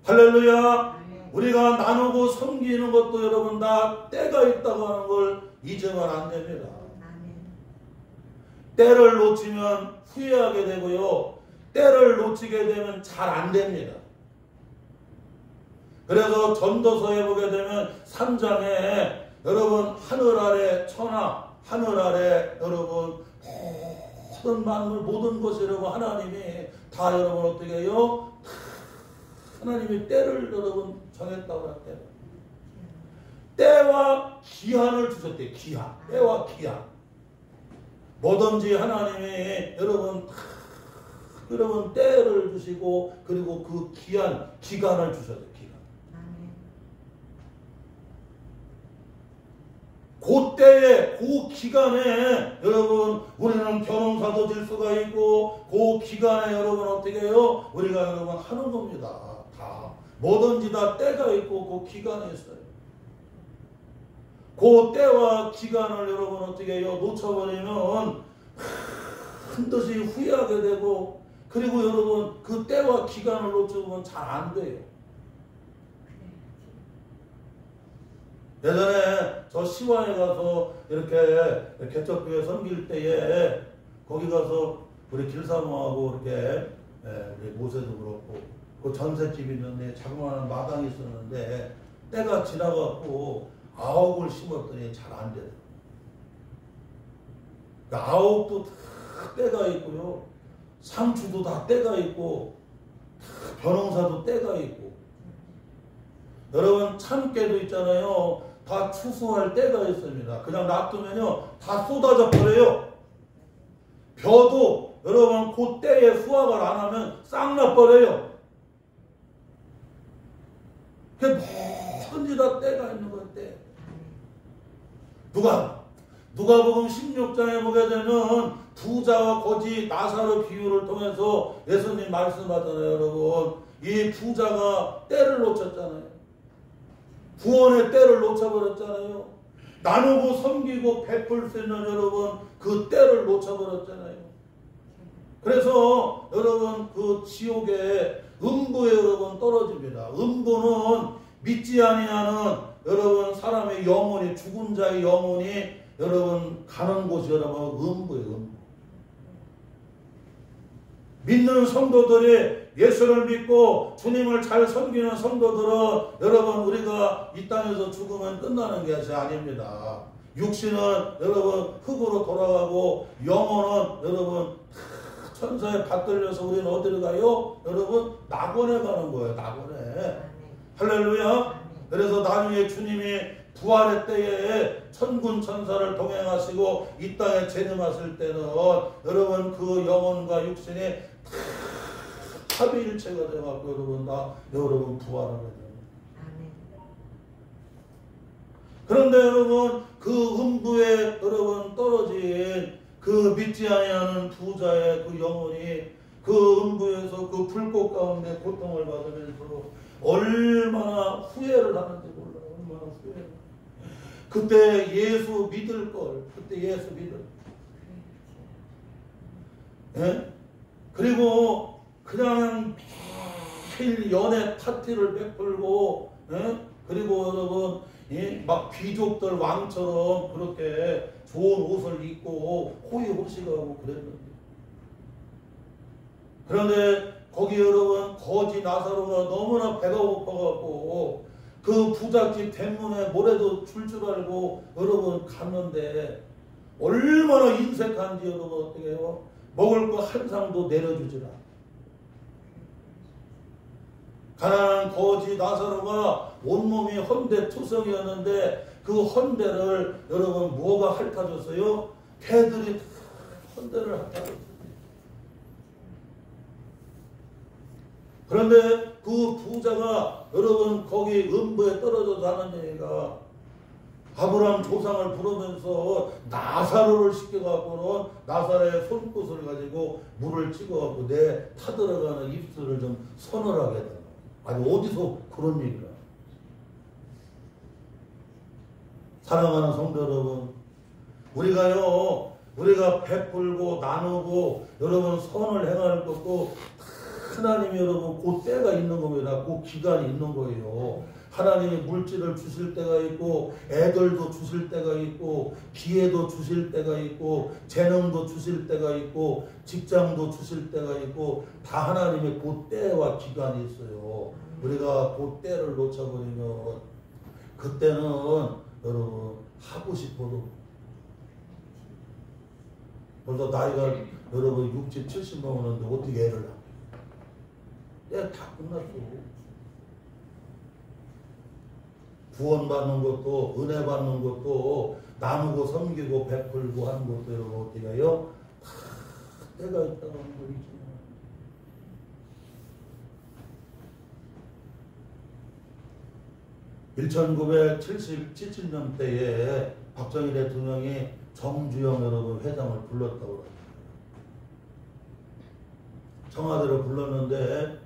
할렐루야. 우리가 나누고 섬기는 것도 여러분 다 때가 있다고 하는 걸 잊으면 안 됩니다. 때를 놓치면 후회하게 되고요. 때를 놓치게 되면 잘 안 됩니다. 그래서 전도서에 보게 되면 3장에 여러분 하늘 아래 천하 하늘 아래 여러분 모든 만물 모든 것이 여러분 하나님이 다 여러분 어떻게 해요? 하나님이 때를 여러분 정했다고 할때요. 때와 기한을 주셨대요. 기한. 때와 기한. 뭐든지 하나님이 여러분 여러분 때를 주시고 그리고 그 기간을 주셔야 돼요. 그 때에, 그 기간에 여러분 우리는 변호사도 질 수가 있고 그 기간에 여러분 어떻게 해요? 우리가 여러분 하는 겁니다. 다 뭐든지 다 때가 있고 그 기간이 있어요. 그 때와 기간을 여러분 어떻게 해요? 놓쳐버리면 큰 듯이 후회하게 되고 그리고 여러분 그 때와 기간을 놓치면 잘 안 돼요. 예전에 저 시와에 가서 이렇게 개척교회 섬길 때에 거기 가서 우리 길사모하고 이렇게 우리 모세도 그렇고 그 전셋집이 있는데 자그마한 마당이 있었는데 때가 지나갖고 아옥을 심었더니 잘 안 돼요. 그러니까 아옥도 다 때가 있고요. 상추도 다 때가 있고 벼농사도 때가 있고 여러분 참깨도 있잖아요. 다 추수할 때가 있습니다. 그냥 놔두면요 다 쏟아져 버려요. 벼도 여러분 그 때에 수확을 안 하면 싹 나버려요. 그게 뭐든지 다 때가 있는 거예요. 때. 누가복음 16장에 보게 되면 부자와 거지 나사로 비유를 통해서 예수님 말씀하잖아요. 여러분 이 부자가 때를 놓쳤잖아요. 구원의 때를 놓쳐버렸잖아요. 나누고 섬기고 베풀 수 있는 여러분 그 때를 놓쳐버렸잖아요. 그래서 여러분 그 지옥에 음부에 여러분 떨어집니다. 음부는 믿지 아니하는 여러분 사람의 영혼이 죽은 자의 영혼이 여러분 가는 곳이 여러분 음부예요. 음부. 믿는 성도들이 예수를 믿고 주님을 잘 섬기는 성도들은 여러분 우리가 이 땅에서 죽으면 끝나는 것이 아닙니다. 육신은 여러분 흙으로 돌아가고 영혼은 여러분 천사에 받들려서 우리는 어디로 가요? 여러분 낙원에 가는 거예요. 낙원에. 할렐루야. 그래서 나중에 주님이 부활의 때에 천군 천사를 동행하시고 이 땅에 재림하실 때는 여러분 그 영혼과 육신이 합의일체가 되어갖고 여러분 부활하게 됩니다. 그런데 여러분 그 음부에 여러분 떨어진 그 믿지 아니하는 부자의 그 영혼이 그 음부에서 그 불꽃 가운데 고통을 받으면서 얼마나 후회를 하는지 몰라요. 얼마나 후회를. 그때 예수 믿을 걸. 그때 예수 믿을. 예? 그리고 그냥 매일 연애 파티를 베풀고 예? 그리고 여러분 예? 막 귀족들 왕처럼 그렇게 좋은 옷을 입고 호의호식하고 그랬는데 그런데 거기 여러분 거지 나사로가 너무나 배가 고파갖고 그 부잣집 대문에 모래도 줄 알고 여러분 갔는데 얼마나 인색한지 여러분 어떻게 해요? 먹을 거 한 상도 내려주질 않아. 가난한 거지 나사로가 온몸이 헌데 투성이었는데 그 헌데를 여러분 뭐가 핥아줬어요? 개들이 헌데를 핥아줬어요. 그런데 그 부자가 여러분 거기 음부에 떨어져서 하는 얘기가 아브라함 조상을 부르면서 나사로를 시켜갖고는 나사로의 손끝을 가지고 물을 찍어갖고 내 타들어가는 입술을 좀 서늘하게 해달라. 아니 어디서 그런 얘기를. 사랑하는 성도 여러분, 우리가 베풀고 나누고 여러분 선을 행할 것고 하나님이 여러분 그 때가 있는 겁니다. 그 기간이 있는 거예요. 하나님이 물질을 주실 때가 있고 애들도 주실 때가 있고 기회도 주실 때가 있고 재능도 주실 때가 있고 직장도 주실 때가 있고 다 하나님의 그 때와 기간이 있어요. 우리가 그 때를 놓쳐버리면 그때는 여러분 하고 싶어도 벌써 나이가 여러분 60, 70 넘었는데 어떻게 애를 낳아요? 때 다 끝났어. 구원받는 것도 은혜 받는 것도 나누고 섬기고 베풀고 하는 것도 여러분 어떻게 해요? 다 때가 있다고 하는 거 있잖아요. 1977년대에 박정희 대통령이 정주영 여러분 회장을 불렀다고 합니다. 청와대로 불렀는데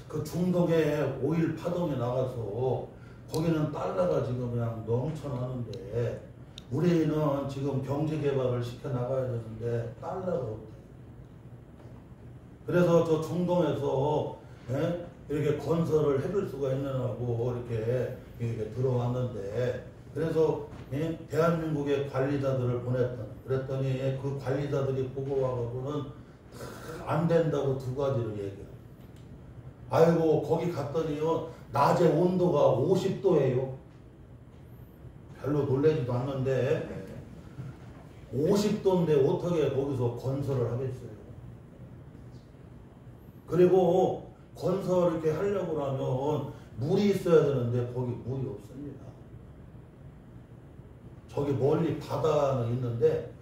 그 중동에 5.1 파동이 나가서 거기는 달러가 지금 그냥 넘쳐나는데 우리는 지금 경제개발을 시켜나가야 되는데 달러가 없다. 그래서 저 중동에서 이렇게 건설을 해줄 수가 있느냐고 이렇게 들어왔는데 그래서 대한민국의 관리자들을 그랬더니 그 관리자들이 보고 와가지고는 안 된다고 두 가지를 얘기해요. 아이고 거기 갔더니요 낮에 온도가 50도예요. 별로 놀라지도 않는데 50도인데 어떻게 거기서 건설을 하겠어요. 그리고 건설 이렇게 하려고 하면 물이 있어야 되는데 거기 물이 없습니다. 저기 멀리 바다는 있는데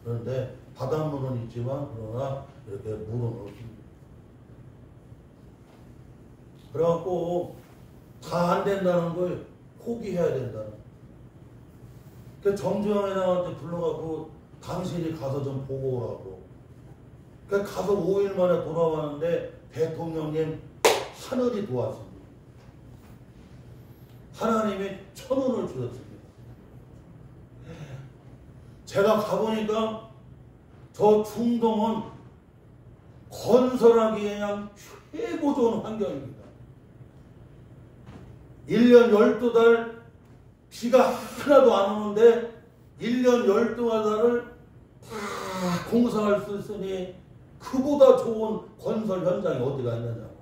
그런데 바닷물은 있지만 그러나 이렇게 물은 없습니다. 그래갖고 다 안 된다는 걸 포기해야 된다는. 그 정주영 회장한테 불러가고 당신이 가서 좀 보고 오라고. 그 가서 5일 만에 돌아왔는데 대통령님 하늘이 도왔습니다. 하나님이 1,000원을 주셨습니다. 제가 가보니까 저 중동은 건설하기에 그냥 최고 좋은 환경입니다. 1년 12달 비가 하나도 안 오는데 1년 12달을 다 공사할 수 있으니 그보다 좋은 건설 현장이 어디가 있느냐고.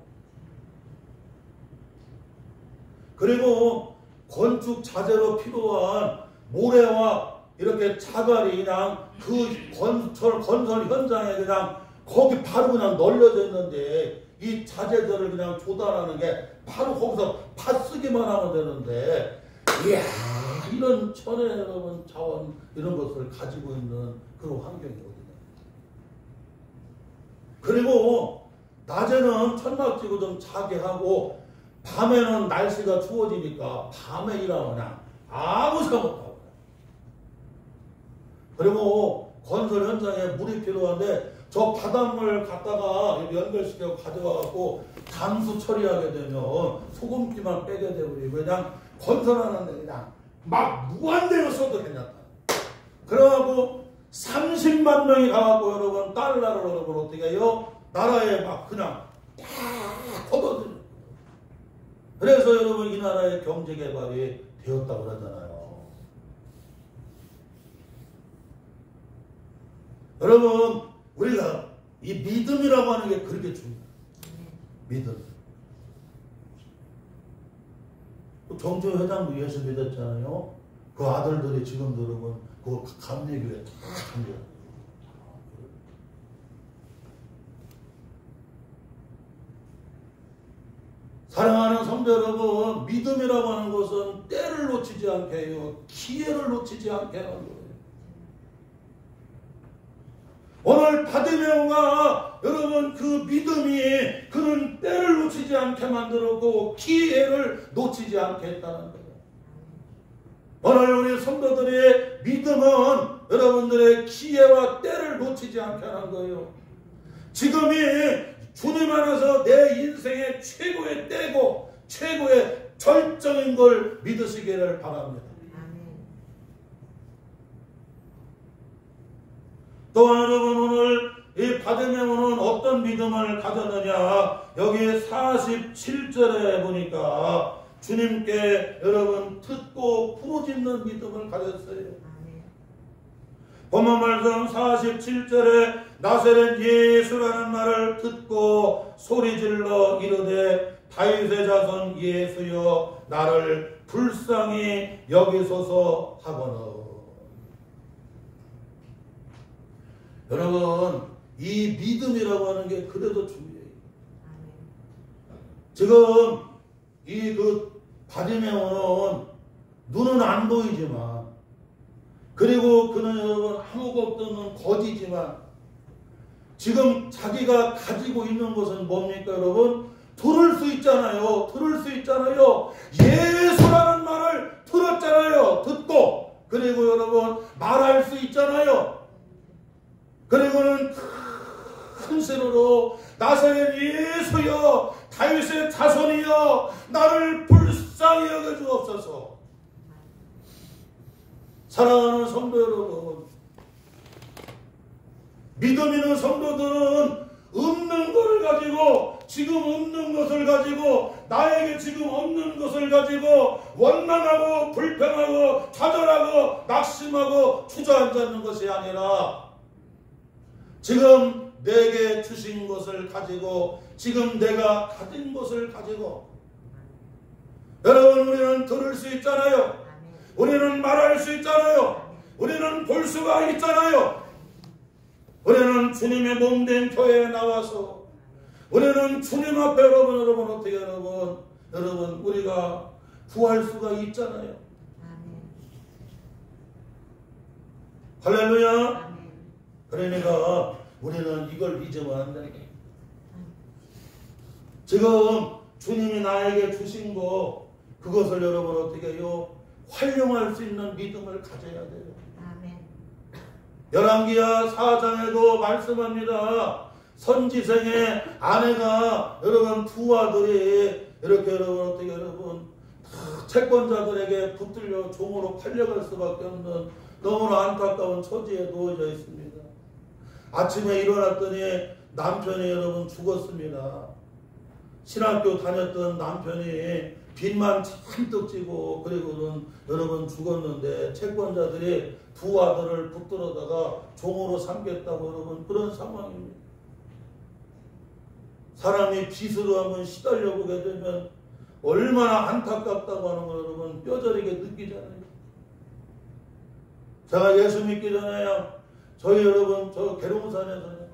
그리고 건축 자재로 필요한 모래와 이렇게 자갈이 그냥 그 건설 현장에 그냥 거기 바로 그냥 널려져 있는데 이 자재들을 그냥 조달하는 게 바로 거기서 팥쓰기만 하면 되는데 이야 이런 천혜 여러분 자원 이런 것을 가지고 있는 그런 환경이 어디냐. 그리고 낮에는 천막지고 좀 자게 하고 밤에는 날씨가 추워지니까 밤에 일하면 그냥 아무 생각 못하고. 그리고 건설 현장에 물이 필요한데 저 바닷물 갖다가 연결시켜 가져와갖고 담수 처리하게 되면 소금기만 빼게 되고 그냥 건설하는데 그냥 막 무한대로 써도 괜찮다. 그러고 30만 명이 가갖고 여러분 달러를 여러분 어떻게 해요? 나라에 막 그냥 딱 걷어들여. 그래서 여러분 이 나라의 경제개발이 되었다고 그러잖아요. 여러분 우리가 이 믿음이라고 하는 게 그렇게 중요해요. 믿음. 정주영 회장도 예수 믿었잖아요. 그 아들들이 지금도 여러분 그 감리교회 다 참여해요. 사랑하는 성도 여러분, 믿음이라고 하는 것은 때를 놓치지 않게 해요. 기회를 놓치지 않게 하는 거예요. 오늘 바디메오가 여러분 그 믿음이 그는 때를 놓치지 않게 만들었고 기회를 놓치지 않게 했다는 거예요. 오늘 우리 성도들의 믿음은 여러분들의 기회와 때를 놓치지 않게 하는 거예요. 지금이 주님 안에서 내 인생의 최고의 때고 최고의 절정인 걸 믿으시기를 바랍니다. 또한 여러분 오늘 이 바디메오는 어떤 믿음을 가졌느냐. 여기 47절에 보니까 주님께 여러분 듣고 부르짖는 믿음을 가졌어요. 본문 말씀 47절에 나사렛 예수라는 말을 듣고 소리질러 이르되 다윗의 자손 예수여 나를 불쌍히 여기소서 하거늘. 여러분 이 믿음이라고 하는 게 그래도 중요해요. 지금 이 그 바디메오는 눈은 안 보이지만 그리고 그는 여러분 아무것도 없는 거지지만 지금 자기가 가지고 있는 것은 뭡니까 여러분? 들을 수 있잖아요. 들을 수 있잖아요. 있잖아요. 예수라는 말을 들었잖아요. 듣고 그리고 여러분 말할 수 있잖아요. 그리고는 큰 소리로 나사렛 예수여 다윗의 자손이여 나를 불쌍히 여겨주옵소서. 사랑하는 성도 여러분, 믿음 있는 성도들은 없는 것을 가지고 지금 없는 것을 가지고 나에게 지금 없는 것을 가지고 원망하고 불평하고 좌절하고 낙심하고 주저앉는 것이 아니라 지금 내게 주신 것을 가지고 지금 내가 가진 것을 가지고 여러분 우리는 들을 수 있잖아요. 우리는 말할 수 있잖아요. 우리는 볼 수가 있잖아요. 우리는 주님의 몸된 교회에 나와서 우리는 주님 앞에 여러분 어떻게 여러분 우리가 구할 수가 있잖아요. 할렐루야. 그러니까 우리는 이걸 잊으면 안 돼. 지금 주님이 나에게 주신 거 그것을 여러분 어떻게 해요? 활용할 수 있는 믿음을 가져야 돼요. 열왕기하 4장에도 말씀합니다. 선지생의 아내가 여러분 두 아들이 이렇게 여러분 어떻게 여러분 채권자들에게 붙들려 종으로 팔려갈 수밖에 없는 너무나 안타까운 처지에 놓여져 있습니다. 아침에 일어났더니 남편이 여러분 죽었습니다. 신학교 다녔던 남편이 빚만 잔뜩 지고 그리고는 여러분 죽었는데 채권자들이 두 아들을 붙들어다가 종으로 삼겠다고 여러분 그런 상황입니다. 사람이 빚으로 한번 시달려 보게 되면 얼마나 안타깝다고 하는 걸 여러분 뼈저리게 느끼잖아요. 제가 예수 믿기 전에요. 저희 여러분 저 계룡산에서요.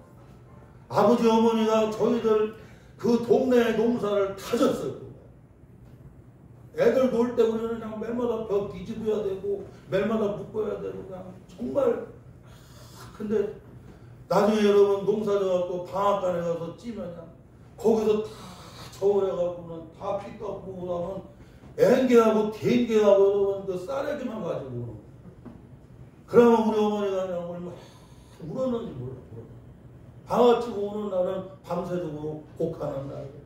아버지 어머니가 저희들 그 동네 농사를 타셨어요. 애들 놀 때 우리는 그냥 매일마다 벽 뒤집어야 되고 매일마다 묶어야 되고 그냥 정말 근데 나중에 여러분 농사 져갖고 방앗간에 가서 찌면 거기서 다 저울해갖고는 다 피 깎고 나면 앵게하고 댕게하고 여러분 그 쌀에기만 가지고 오는 거예요. 그러면 우리 어머니가 그냥 얼마나 울었는지 몰라. 방아 치고 오는 날은 밤새도록 곡하는 날이에요.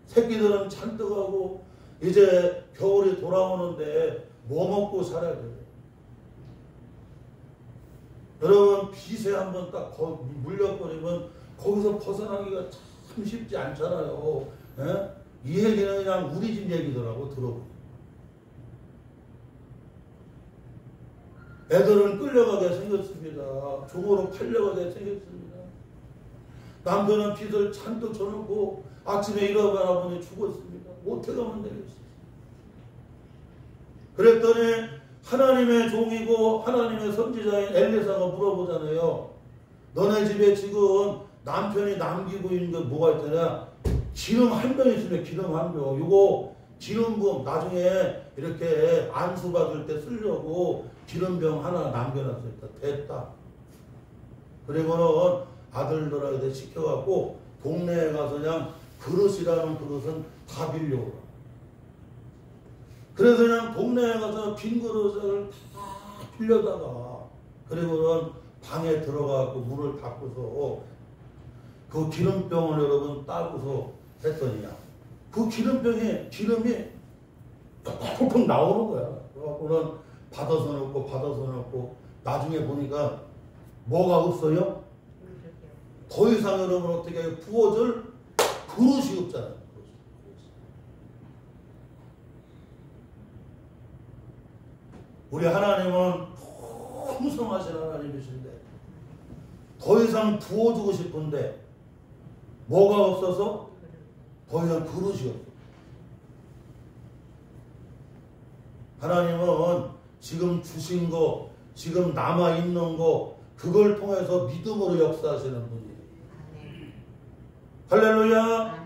새끼들은 잔뜩 하고 이제 겨울이 돌아오는데 뭐 먹고 살아야 돼요? 여러분 빚에 한번 딱 물려버리면 거기서 벗어나기가 참 쉽지 않잖아요. 예? 이 얘기는 그냥 우리 집 얘기더라고 들어보니. 애들은 끌려가게 생겼습니다. 종으로 팔려가게 생겼습니다. 남편은 빚을 잔뜩 져놓고 아침에 일어나 보니 죽었습니다. 어떻게 하면 되겠어요? 그랬더니 하나님의 종이고 하나님의 선지자인 엘리사가 물어보잖아요. 너네 집에 지금 남편이 남기고 있는 게 뭐가 있더냐? 기름 한 병 있으면 기름 한 병. 이거 기름부음 나중에 이렇게 안수 받을 때 쓰려고 기름병 하나 남겨놨으니까 됐다. 그리고는 아들들한테 시켜갖고 동네에 가서 그냥 그릇이라는 그릇은 다 빌려오라. 그래서 그냥 동네에 가서 빈 그릇을 다 빌려다가 그리고는 방에 들어가고 문을 닫고서 그 기름병을 여러분 따고서 했더니야 그 기름병에 기름이 톡톡 나오는 거야. 그래갖고는 받아서 넣고 나중에 보니까 뭐가 없어요? 더 이상 여러분 어떻게 부어줄 그릇이 없잖아요. 우리 하나님은 풍성하신 하나님이신데 더 이상 부어주고 싶은데 뭐가 없어서 더 이상 그릇이 없어. 하나님은 지금 주신 거, 지금 남아있는 거 그걸 통해서 믿음으로 역사하시는 분이에요. 할렐루야.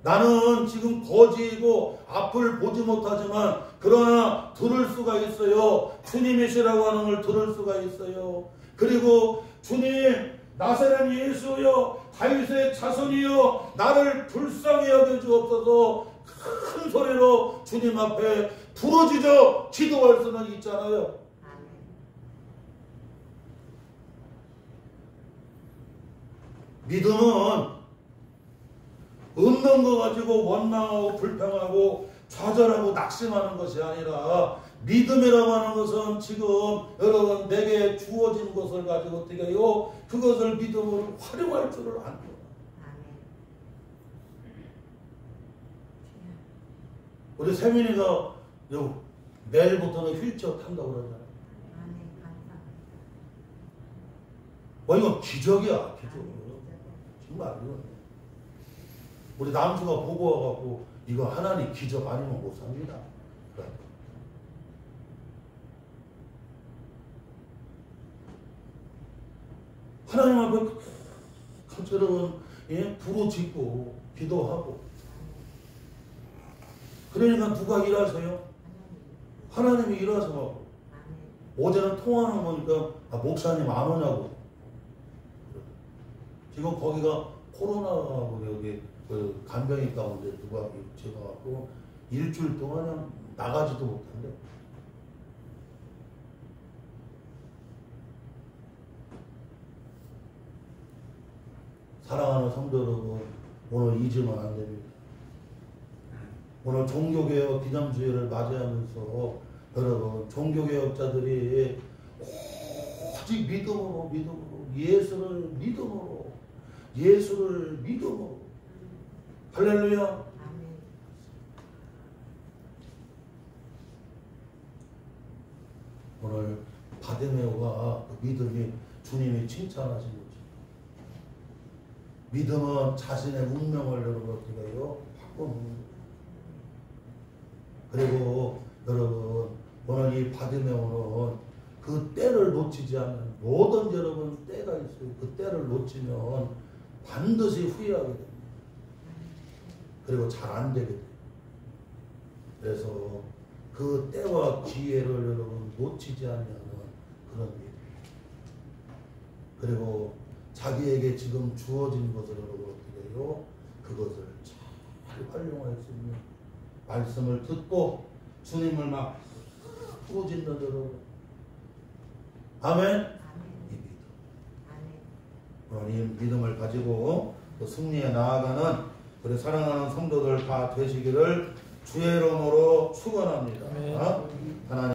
나는 지금 거지이고 앞을 보지 못하지만 그러나 들을 수가 있어요. 주님이시라고 하는 걸 들을 수가 있어요. 그리고 주님 나사렛 예수여 다윗의 자손이여 나를 불쌍히 여겨주옵소서 큰 소리로 주님 앞에 부르짖어 기도할 수는 있잖아요. 믿음은 없는 거 가지고 원망하고 불평하고 좌절하고 낙심하는 것이 아니라 믿음이라고 하는 것은 지금 여러분 내게 주어진 것을 가지고 어떻게 해요? 그것을 믿음으로 활용할 줄을 아는 거예요. 우리 세민이가 내일부터는 휠체어 탄다고 그러잖아요. 이건 기적이야, 기적. 정말 이건. 우리 남주가 보고 와갖고 이거 하나님 기적 아니면 못 삽니다. 그래. 하나님 앞에 저런 부르짖고 기도하고 그러니까 누가 일하세요? 하나님이 일하셔. 어제는 통화하는 거니까 목사님 안 오냐고. 지금 거기가 코로나하고 여기 그 간병인 가운데 누가 제가 갖고 일주일 동안 그냥 나가지도 못한대. 사랑하는 성도 여러분, 오늘 잊으면 안 됩니다. 오늘 종교개혁 기념주일을 맞이하면서 여러분 종교개혁자들이 오직 믿음으로 예수를 믿음으로 할렐루야. 오늘 바디메오가 그 믿음이 주님이 칭찬하신 거죠. 믿음은 자신의 운명을 여러분 어떻게 해요? 바꿔놓는 거예요. 그리고 여러분 오늘 이 바디메오는 그 때를 놓치지 않는 뭐든지 여러분 때가 있어요. 그 때를 놓치면 반드시 후회하게 됩니다. 그리고 잘 안 되게 돼요. 그래서 그 때와 기회를 여러분 놓치지 않는 그런 일. 그리고 자기에게 지금 주어진 것을 여러분 어떻게 해요? 그것을 잘 활용할 수 있는 말씀을 듣고 주님을 막 부르짖는 여러분. 아멘. 이 믿음. 오늘 이 믿음을 가지고 또 승리에 나아가는 우리 사랑하는 성도들 다 되시기를 주의 이름으로 축원합니다. 하나님.